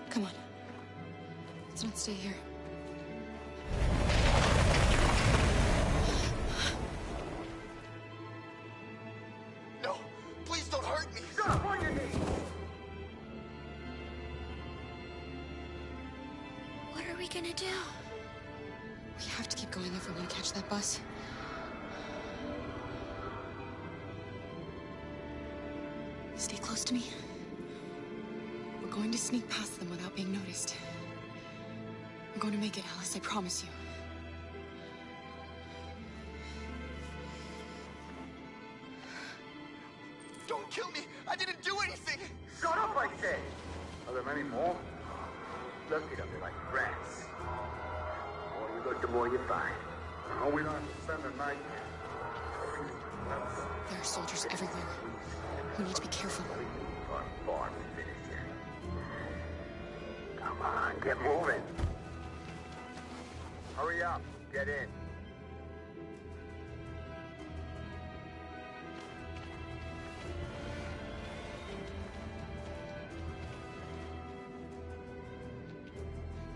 Come on. Let's not stay here. No! Please don't hurt me! Stop on your knees! What are we gonna do? We have to keep going if we want to catch that bus. Stay close to me. We're going to sneak past them without being noticed. We're going to make it, Alice, I promise you. Don't kill me! I didn't do anything! Shut up, I said! Are there many more? Look it up, they're like rats. The more you look, the more you find. No, we don't have to spend the night. There are soldiers everywhere. We need to be careful. Come on, get moving. Hurry up, get in.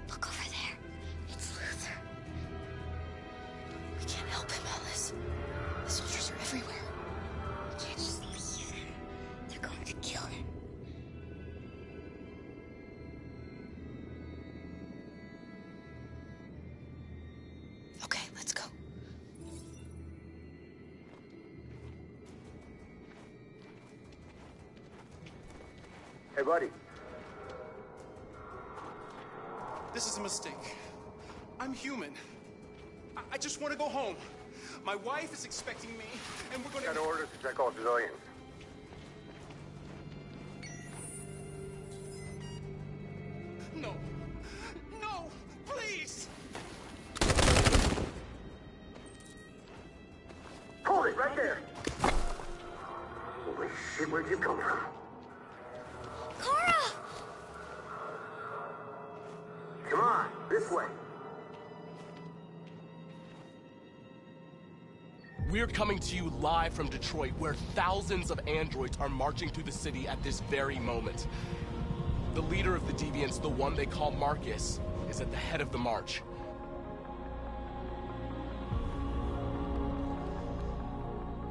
Look over there. It's Luther. We can't help him, Alice. The soldiers are everywhere. We can't just leave him. They're going to kill him. Hey, buddy. This is a mistake. I'm human. I just want to go home. My wife is expecting me, and we're going to... Got orders to check all civilians. No. No! Please! Hold it, right there! Holy shit, where'd you come from? Kara! Come on, this way. We're coming to you live from Detroit, where thousands of androids are marching through the city at this very moment. The leader of the Deviants, the one they call Marcus, is at the head of the march.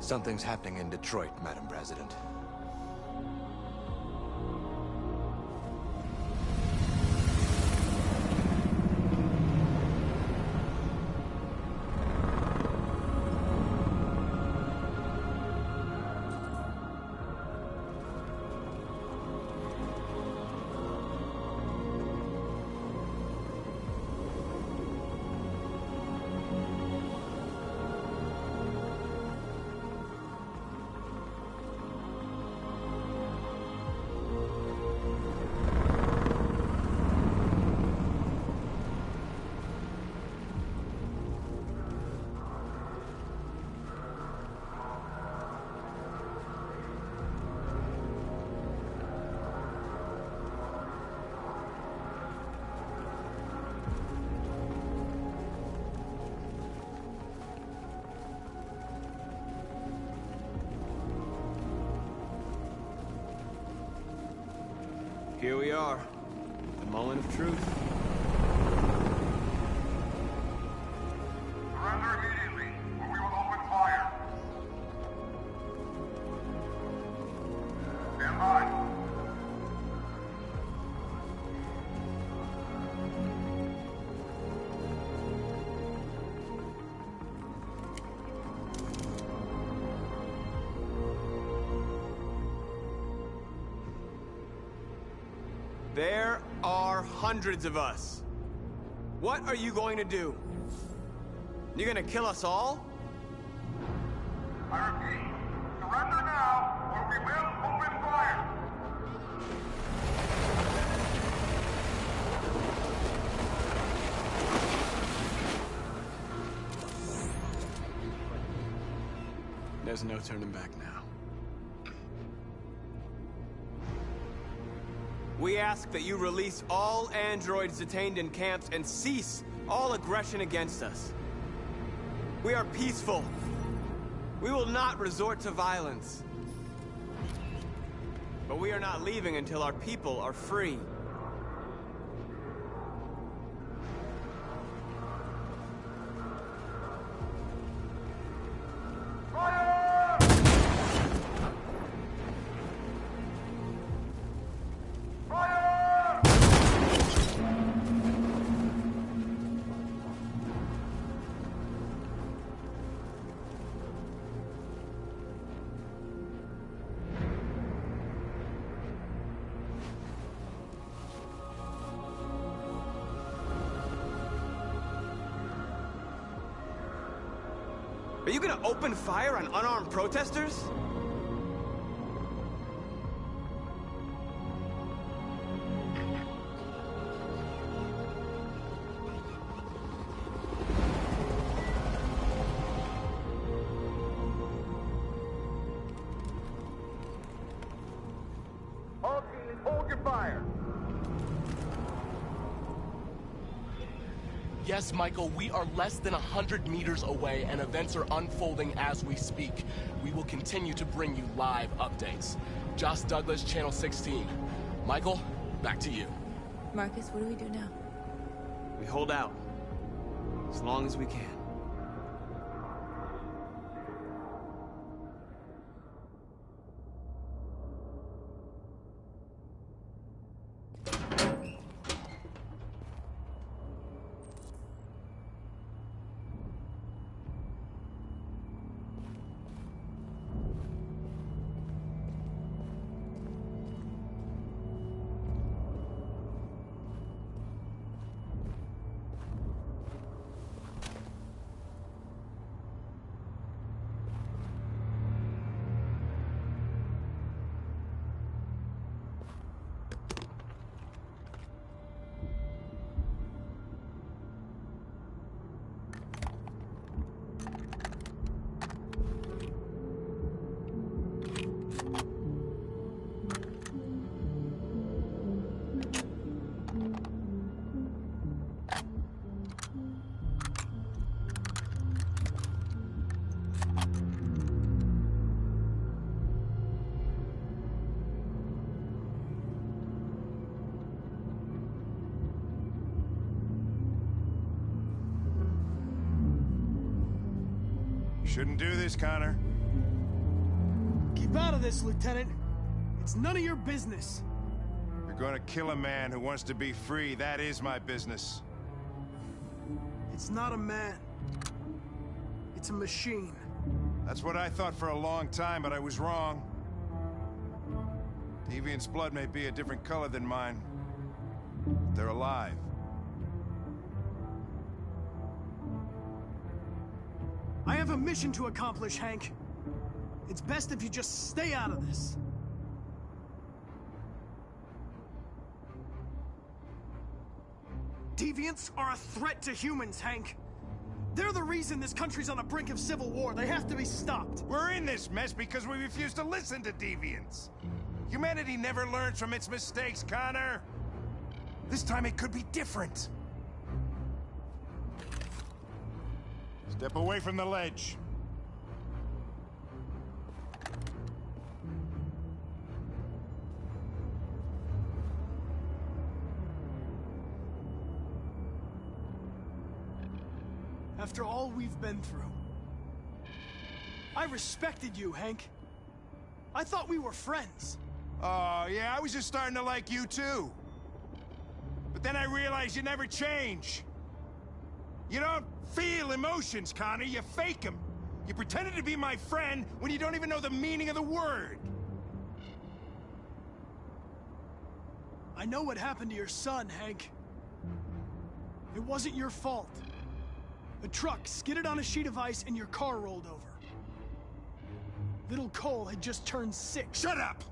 Something's happening in Detroit, Madam President. Here we are, the moment of truth. Surrender immediately, or we will open fire. Stand by. There are hundreds of us. What are you going to do? You gonna kill us all? I repeat, surrender now, or we will open fire. There's no turning back now. We ask that you release all androids detained in camps and cease all aggression against us. We are peaceful. We will not resort to violence. But we are not leaving until our people are free. Are you gonna open fire on unarmed protesters? All teams, hold your fire. Yes, Michael, we are less than 100 meters away, and events are unfolding as we speak. We will continue to bring you live updates. Josh Douglas, Channel 16. Michael, back to you. Marcus, what do we do now? We hold out. As long as we can. Shouldn't do this, Connor. Keep out of this, Lieutenant. It's none of your business. You're gonna kill a man who wants to be free. That is my business. It's not a man. It's a machine. That's what I thought for a long time, but I was wrong. Deviant's blood may be a different color than mine. But they're alive. I have a mission to accomplish, Hank. It's best if you just stay out of this. Deviants are a threat to humans, Hank. They're the reason this country's on the brink of civil war. They have to be stopped. We're in this mess because we refuse to listen to deviants. Humanity never learns from its mistakes, Connor. This time it could be different. Step away from the ledge. After all we've been through, I respected you, Hank. I thought we were friends. Oh, yeah, I was just starting to like you, too. But then I realized you never change. You don't feel emotions, Connor. You fake them. You pretended to be my friend when you don't even know the meaning of the word. I know what happened to your son, Hank. It wasn't your fault. A truck skidded on a sheet of ice and your car rolled over. Little Cole had just turned 6. Shut up!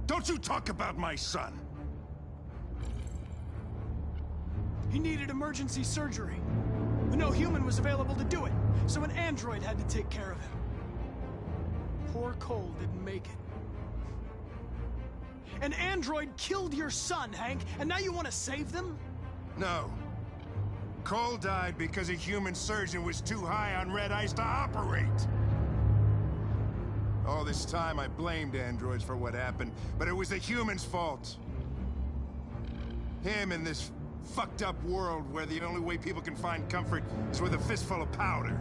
Don't you talk about my son! He needed emergency surgery, but no human was available to do it, so an android had to take care of him. Poor Cole didn't make it. An android killed your son, Hank, and now you want to save them? No. Cole died because a human surgeon was too high on red ice to operate. All this time I blamed androids for what happened, but it was the humans' fault. Him in this fucked up world where the only way people can find comfort is with a fistful of powder.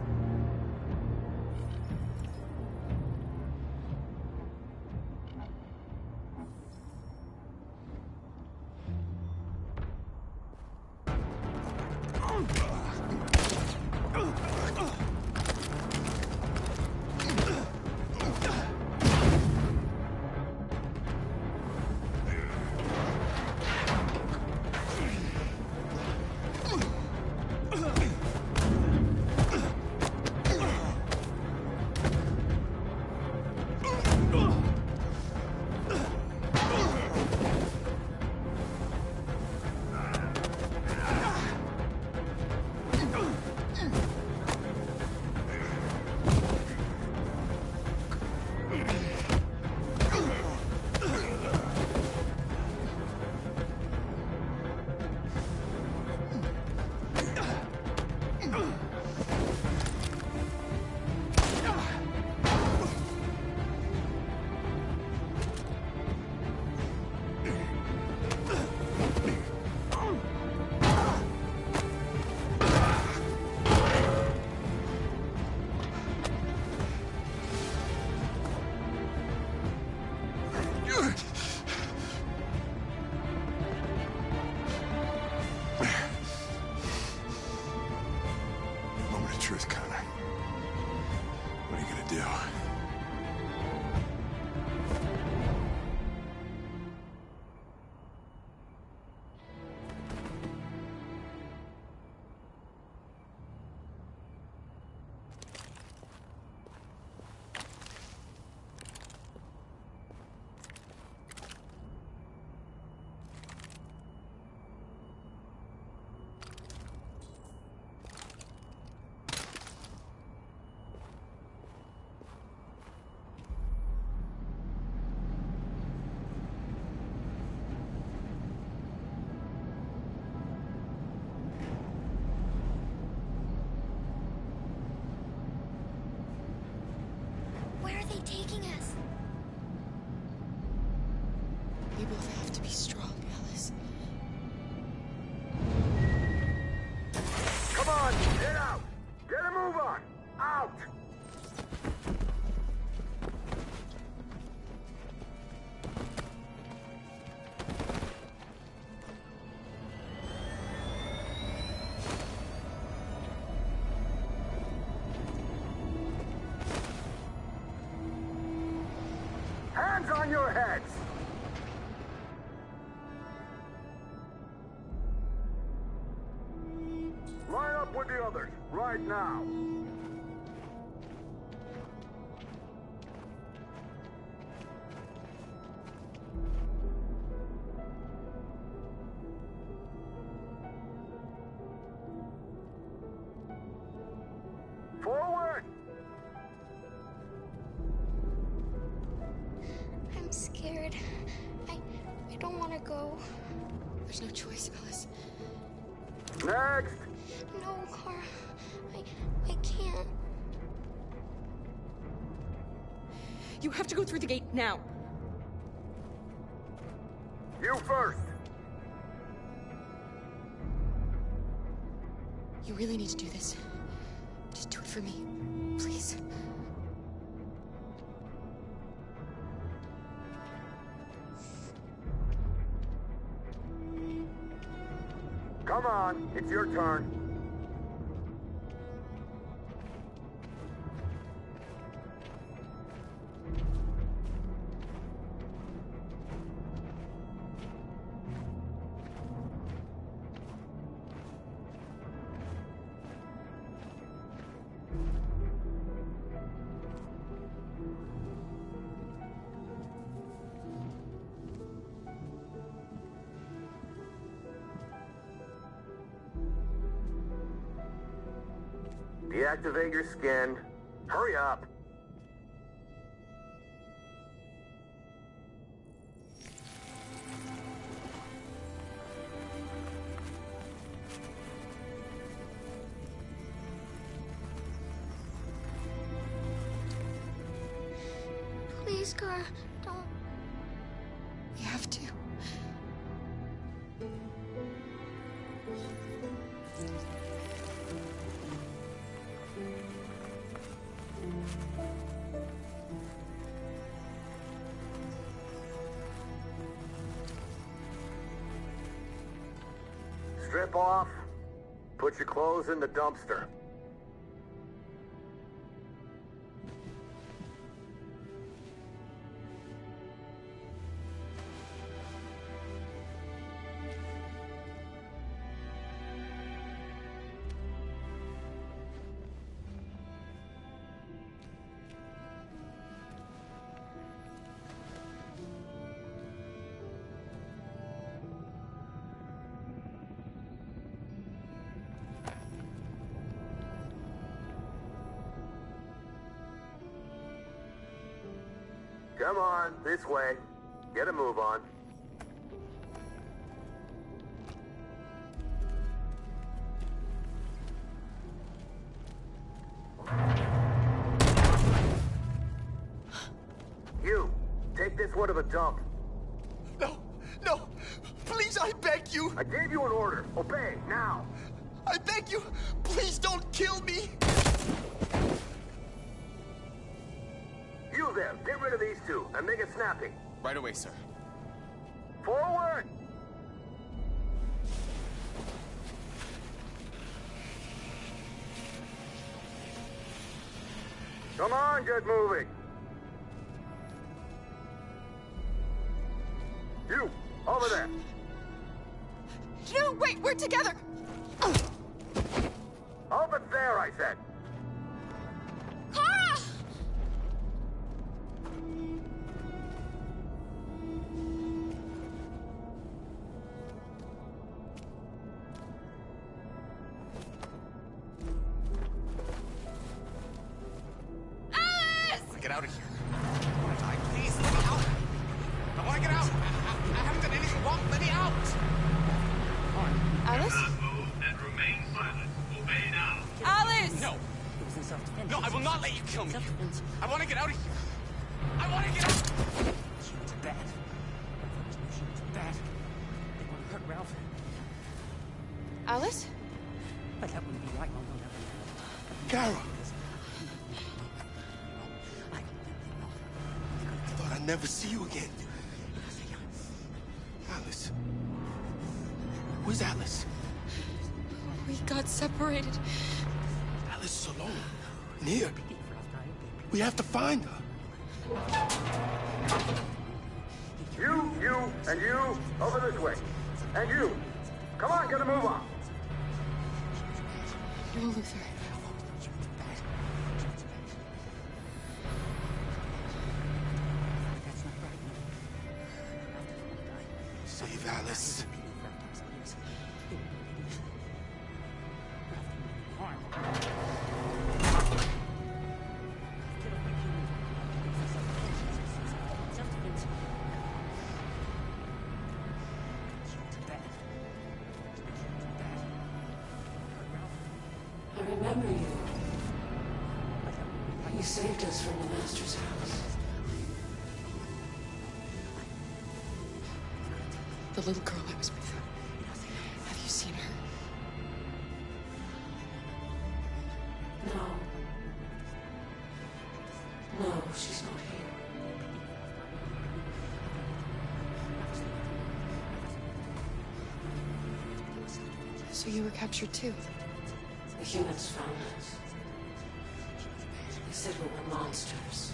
Truth, Connor. What are you gonna do? Taking us. We both have to be strong, Alice. Come on, get out! Get a move on! Out! On your heads! Line up with the others, right now. Forward! I'm scared. I don't want to go. There's no choice, Alice. Next! No, Kara. I can't. You have to go through the gate now. You first! You really need to do this. Just do it for me, please. Come on, it's your turn. Deactivate your skin. Hurry up. Please, Kara, don't. We have to. Strip off. Put your clothes in the dumpster. Come on, this way. Get a move on. You, take this one to the dump. No, no, please, I beg you. I gave you an order. Obey, now. I beg you, please don't kill me. You there, get rid of these two and make it snappy. Right away, sir. Forward! Come on, get moving. You, over there. No, wait, we're together. Over there, I said. Kara! Get out of here. I want to die. Please, let me out. I want to get out. I haven't done anything wrong. Let me out. Alice? And remain silent. Obey now. Alice! No. No, I will not let you kill me. I want to get out of here. I want to get out. She was bad. She was bad. They want to hurt Ralph. Alice? But that wouldn't be right. No. Carol! I thought I'd never see you again. Alice. Where's Alice? We got separated. Alice is alone. And here. We have to find her. You, and you, over this way. And you. Come on, get a move on. No, Luther. Save Alice. I remember you. You saved us from the Master's house. The little girl I was with. Have you seen her? No. No, she's not here. So you were captured too? The humans found us. They said we were monsters.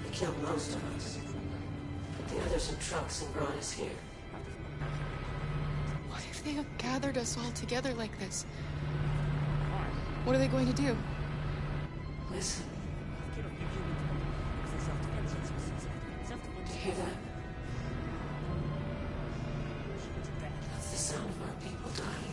They killed most of us. Put the others in trucks and brought us here. What if they have gathered us all together like this? What are they going to do? Listen. Do you hear that? That's the sound of our people dying.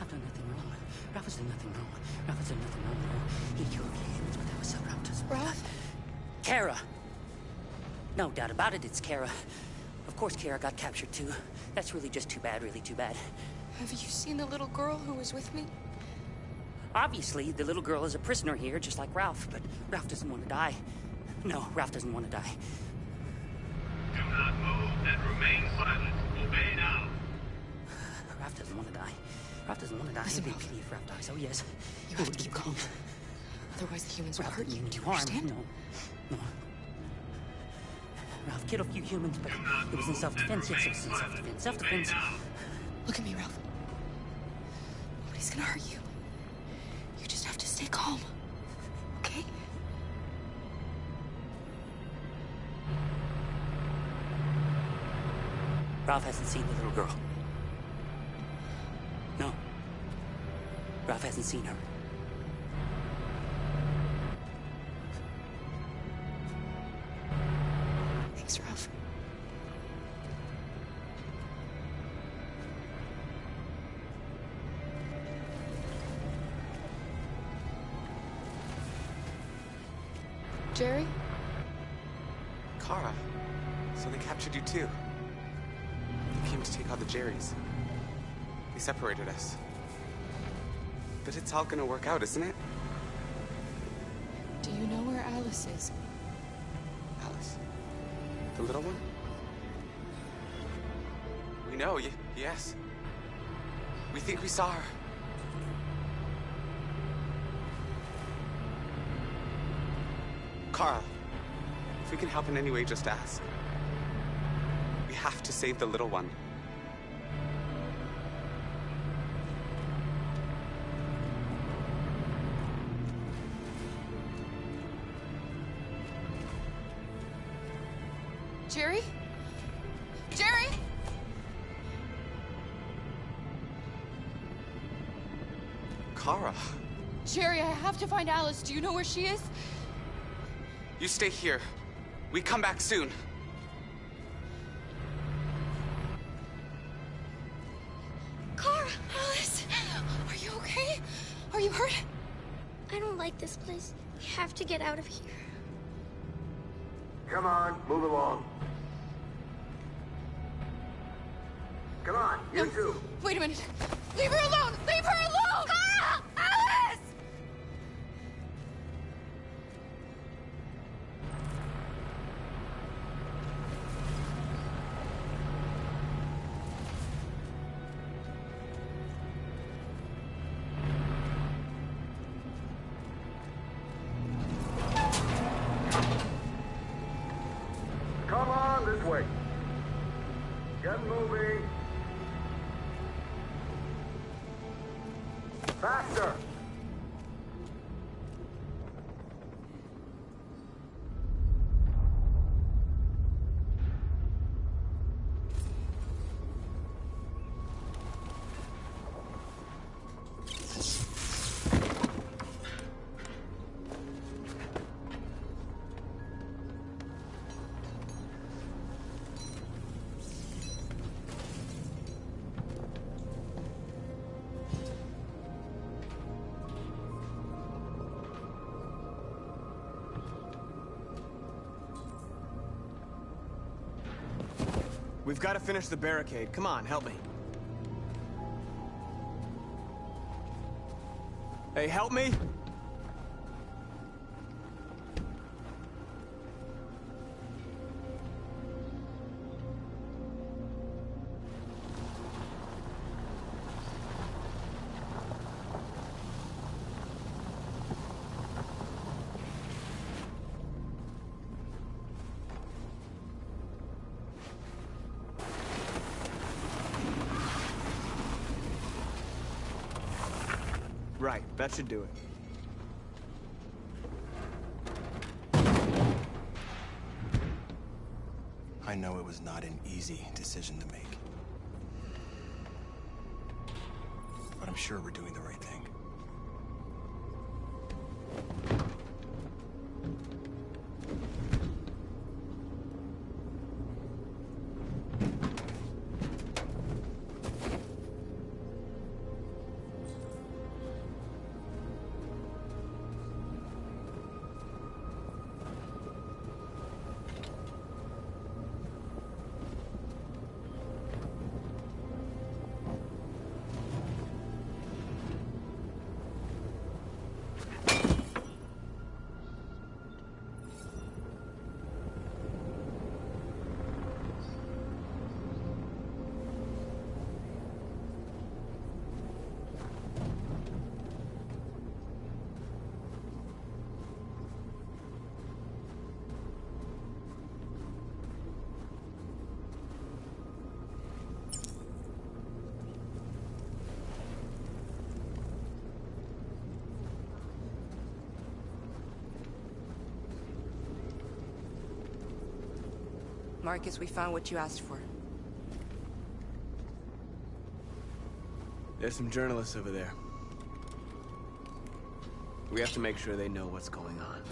I've done nothing wrong. Ralph has done nothing wrong. Ralph has done nothing wrong. He killed humans, but that was Ralph doesn't. Ralph? Kara! No doubt about it, it's Kara. Of course Kara got captured too. That's really just too bad, really too bad. Have you seen the little girl who was with me? Obviously, the little girl is a prisoner here, just like Ralph, but Ralph doesn't want to die. No, Ralph doesn't want to die. Do not move and remain silent. Obey now. Ralph doesn't want to die. Ralph doesn't want to die. Listen, It'd be a Ralph. pity if Ralph dies. Oh, yes. You have to keep calm. Otherwise the humans will Ralph hurt didn't you. mean Do you harm. understand? No. Ralph killed a few humans, but it was in self-defense. Yes, it was in self-defense. Self-defense. Look at me, Ralph. Nobody's gonna hurt you. You just have to stay calm. Okay? Ralph hasn't seen the little girl. No. Ralph hasn't seen her. Thanks, Ralph. Jerry? Kara, so they captured you too. They came to take out the Jerrys. They separated us. But it's all gonna work out, isn't it? Do you know where Alice is? Alice? The little one? We know, yes. We think we saw her. Carl, if we can help in any way, just ask. We have to save the little one. Jerry? Jerry? Kara, Jerry, I have to find Alice. Do you know where she is? you stay here. We come back soon. Kara! Alice! Are you okay? Are you hurt? I don't like this place. We have to get out of here. Come on, move along. Come on, you two. Wait a minute. Leave her alone! Leave her alone! Kara! Alice! Come on, this way. Get moving. Faster. We've got to finish the barricade. Come on, help me. Hey, help me! Right, that should do it. I know it was not an easy decision to make. But I'm sure we're doing the right thing. Marcus, we found what you asked for. There's some journalists over there. We have to make sure they know what's going on.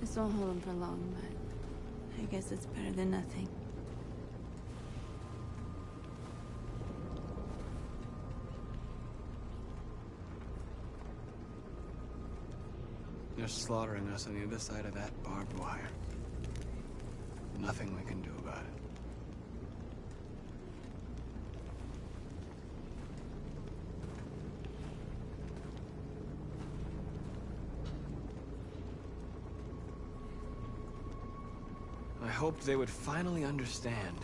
This won't hold him for long, but I guess it's better than nothing. They're slaughtering us on the other side of that barbed wire. Nothing we can do about it. I hoped they would finally understand.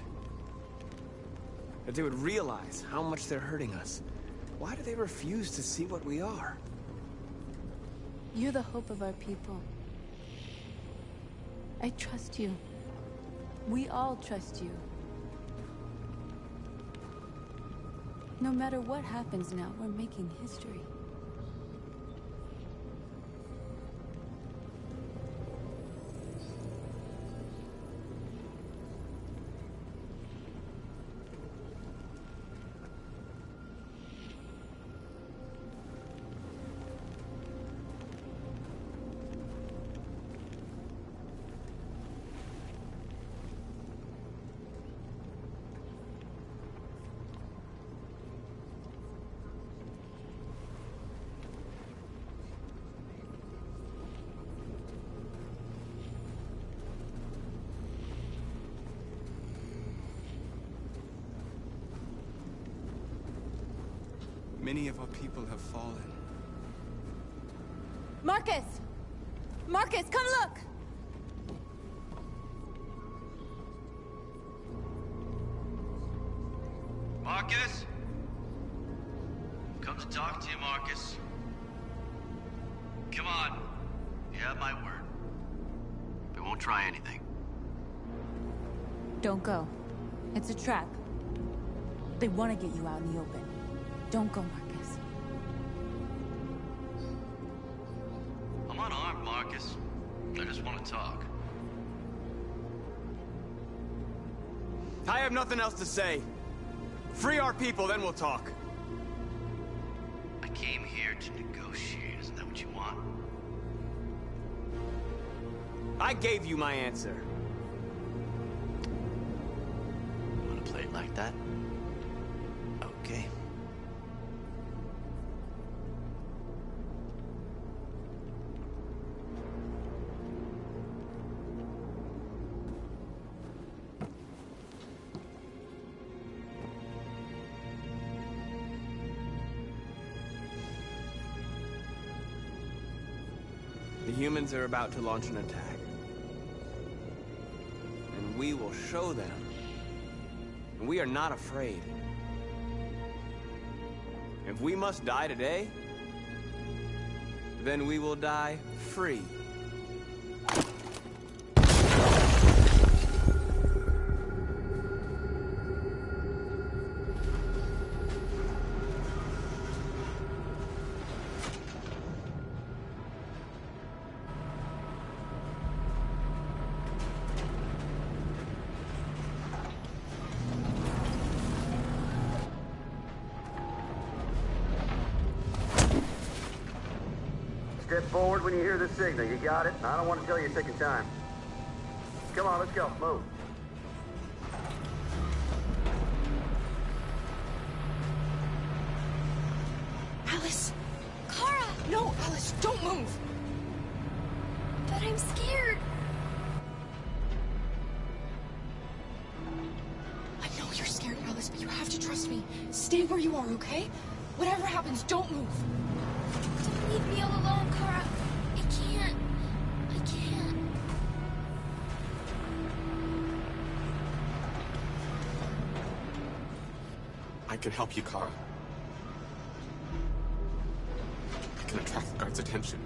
That they would realize how much they're hurting us. Why do they refuse to see what we are? You're the hope of our people. I trust you. We all trust you. No matter what happens now, we're making history. Many of our people have fallen. Marcus! Marcus, come look! Marcus? Come to talk to you, Marcus. Come on. You have my word. We won't try anything. Don't go. It's a trap. They want to get you out in the open. Don't go, Marcus. I'm unarmed, Marcus. I just want to talk. I have nothing else to say. Free our people, then we'll talk. I came here to negotiate. Isn't that what you want? I gave you my answer. You want to play it like that? Okay. The humans are about to launch an attack. And we will show them. And we are not afraid. If we must die today, then we will die free. Step forward when you hear the signal. You got it? I don't want to tell you a second time. Come on, let's go. Move. Alice! Kara! No, Alice, don't move! But I'm scared. I know you're scared, Alice, but you have to trust me. Stay where you are, okay? Whatever happens, don't move. Don't leave me all alone, Kara. I can't. I can't. I can help you, Kara. I can attract the guards' attention.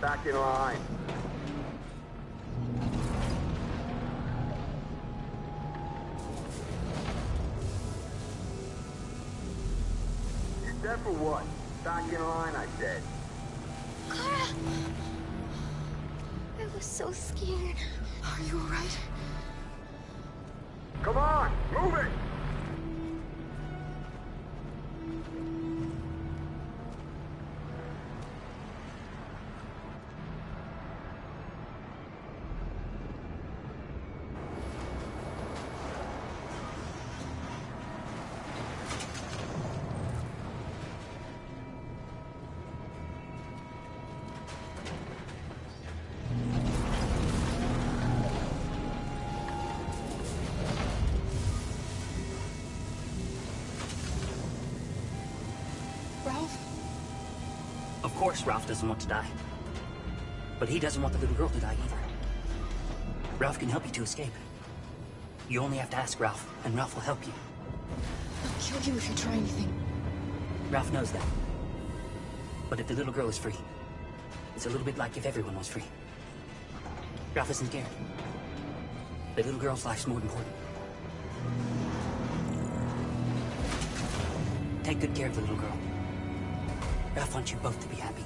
Back in line. You're dead for what? Back in line, I said. Kara! I was so scared. Are you alright? Come on, move it! Of course Ralph doesn't want to die. But he doesn't want the little girl to die either. Ralph can help you to escape. You only have to ask Ralph, and Ralph will help you. I'll kill you if you try anything. Ralph knows that. But if the little girl is free, it's a little bit like if everyone was free. Ralph isn't scared. The little girl's life's more important. Take good care of the little girl. Ralph wants you both to be happy.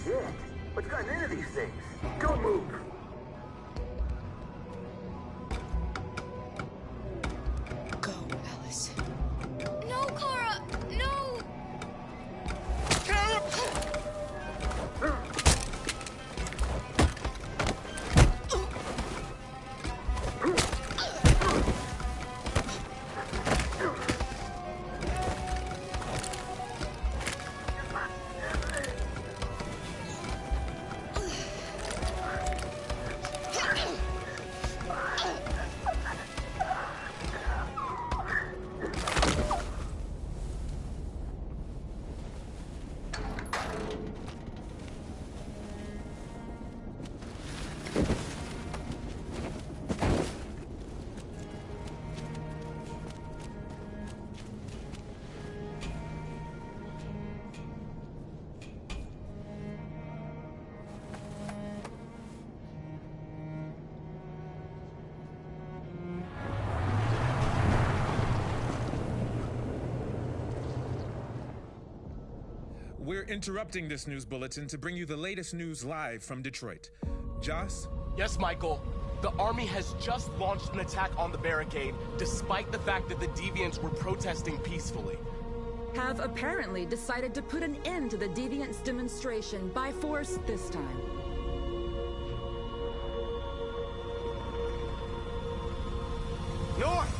Shit! What's gotten into these things? Don't move! We're interrupting this news bulletin to bring you the latest news live from Detroit. Joss? Yes, Michael. The army has just launched an attack on the barricade, despite the fact that the deviants were protesting peacefully. Have apparently decided to put an end to the deviants' demonstration by force this time. North!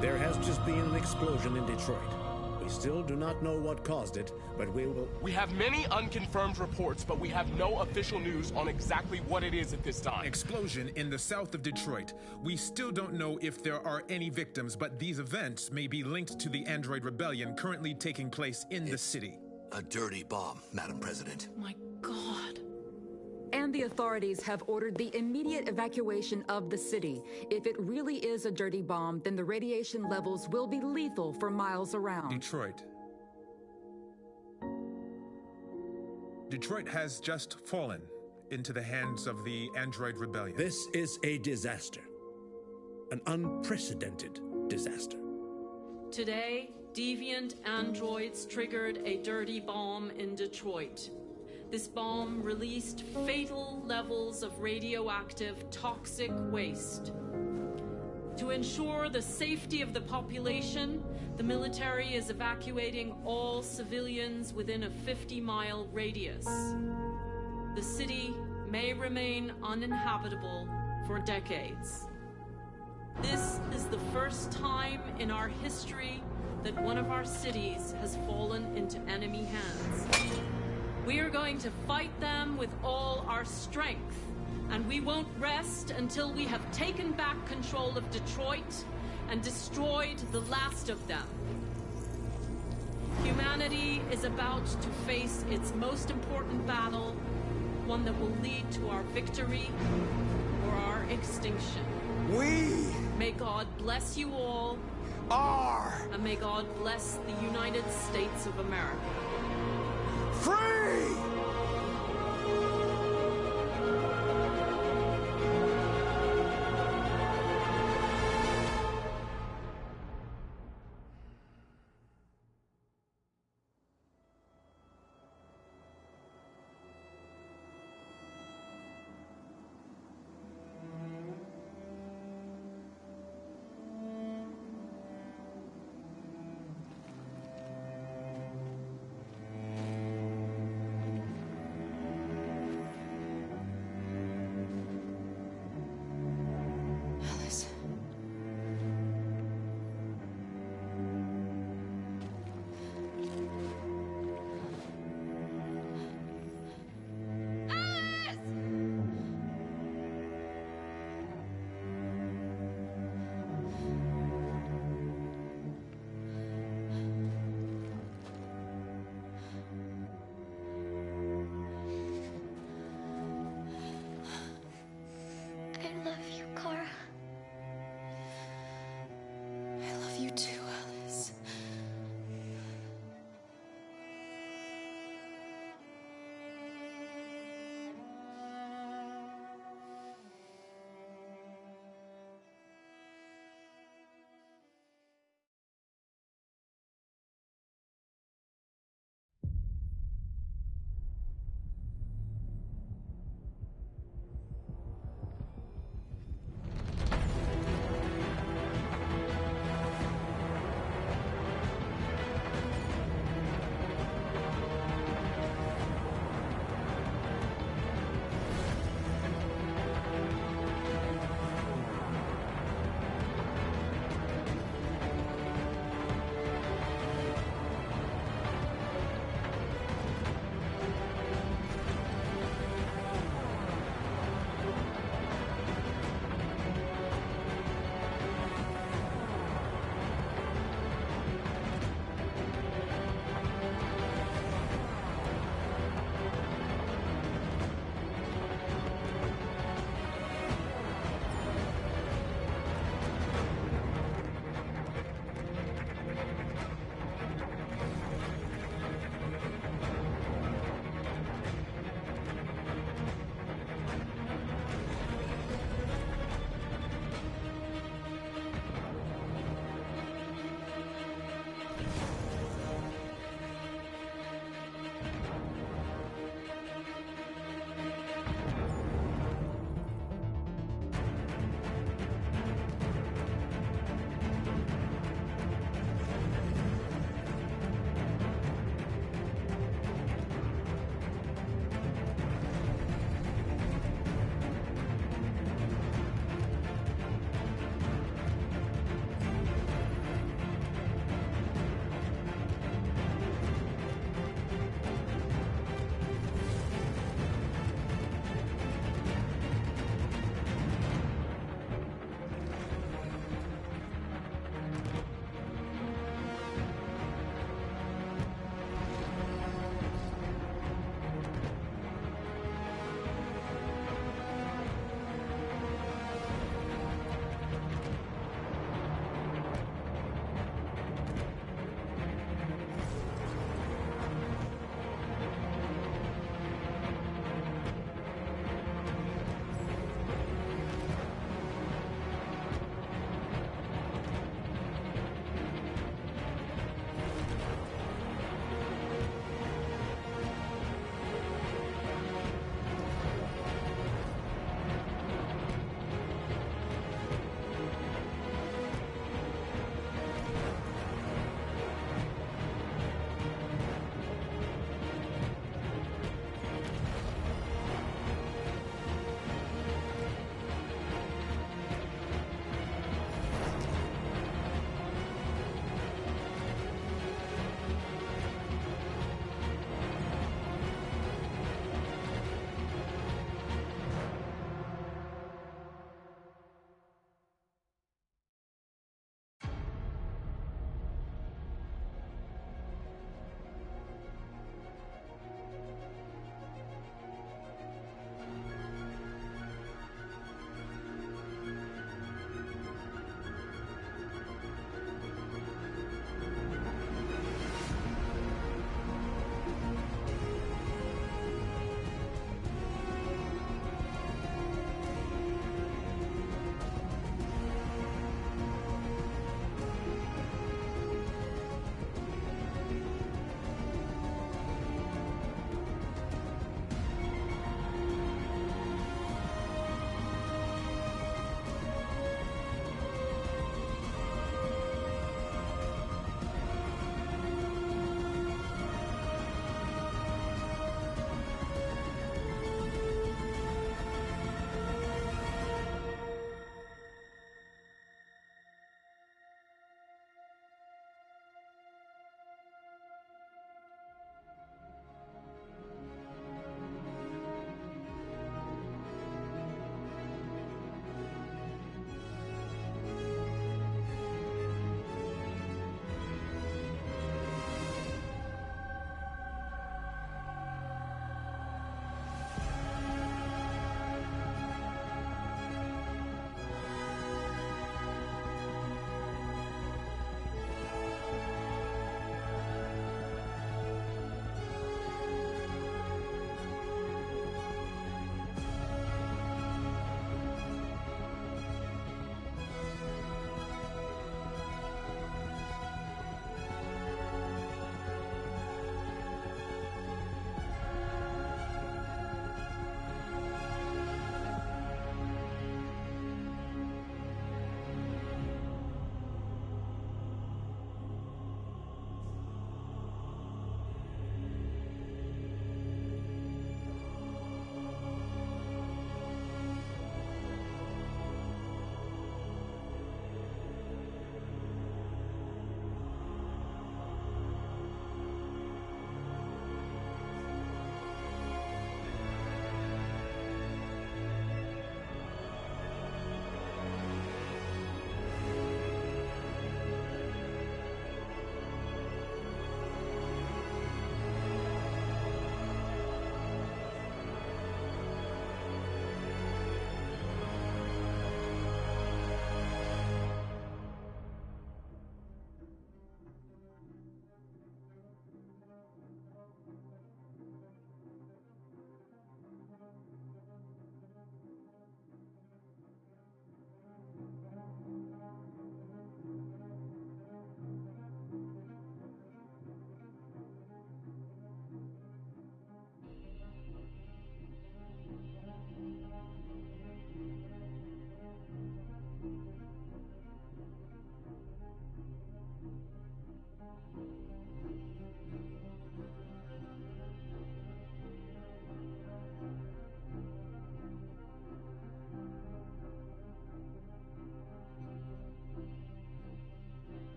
There has just been an explosion in Detroit. We still do not know what caused it, but we will... We have many unconfirmed reports, but we have no official news on exactly what it is at this time. Explosion in the south of Detroit. We still don't know if there are any victims, but these events may be linked to the Android rebellion currently taking place in the city. A dirty bomb, Madam President. My God. And the authorities have ordered the immediate evacuation of the city. If it really is a dirty bomb, then the radiation levels will be lethal for miles around. Detroit has just fallen into the hands of the Android rebellion. This is a disaster. An unprecedented disaster. Today, deviant androids triggered a dirty bomb in Detroit. This bomb released fatal levels of radioactive toxic waste. To ensure the safety of the population, the military is evacuating all civilians within a 50-mile radius. The city may remain uninhabitable for decades. This is the first time in our history that one of our cities has fallen into enemy hands. We are going to fight them with all our strength, and we won't rest until we have taken back control of Detroit and destroyed the last of them. Humanity is about to face its most important battle, one that will lead to our victory or our extinction. May God bless you all. And may God bless the United States of America. Free!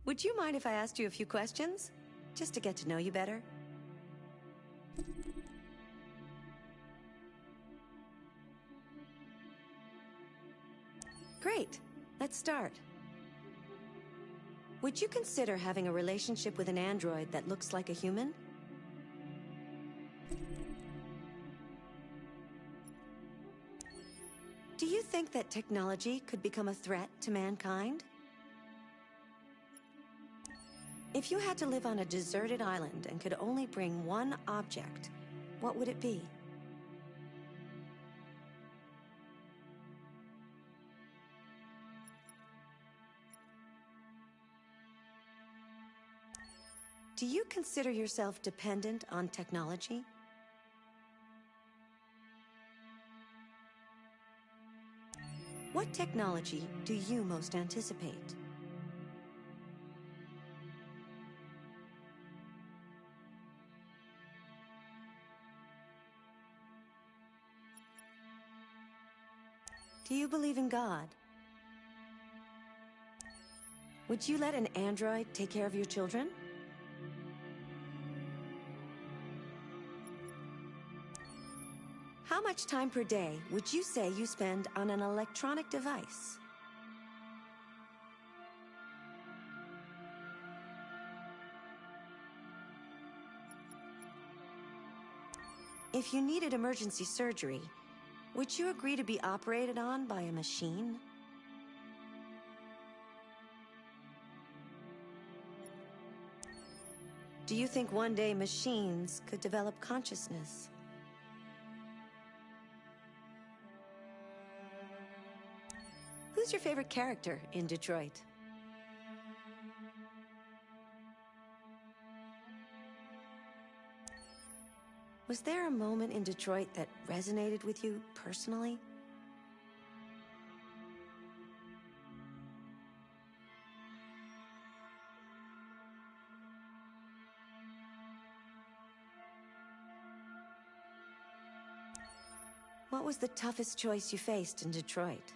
Would you mind if I asked you a few questions? Just to get to know you better? Great. Let's start. Would you consider having a relationship with an android that looks like a human? Do you think that technology could become a threat to mankind? If you had to live on a deserted island and could only bring one object, what would it be? Do you consider yourself dependent on technology? What technology do you most anticipate? Do you believe in God? Would you let an android take care of your children? How much time per day would you say you spend on an electronic device? If you needed emergency surgery, would you agree to be operated on by a machine? Do you think one day machines could develop consciousness? Who's your favorite character in Detroit? Was there a moment in Detroit that resonated with you personally? What was the toughest choice you faced in Detroit?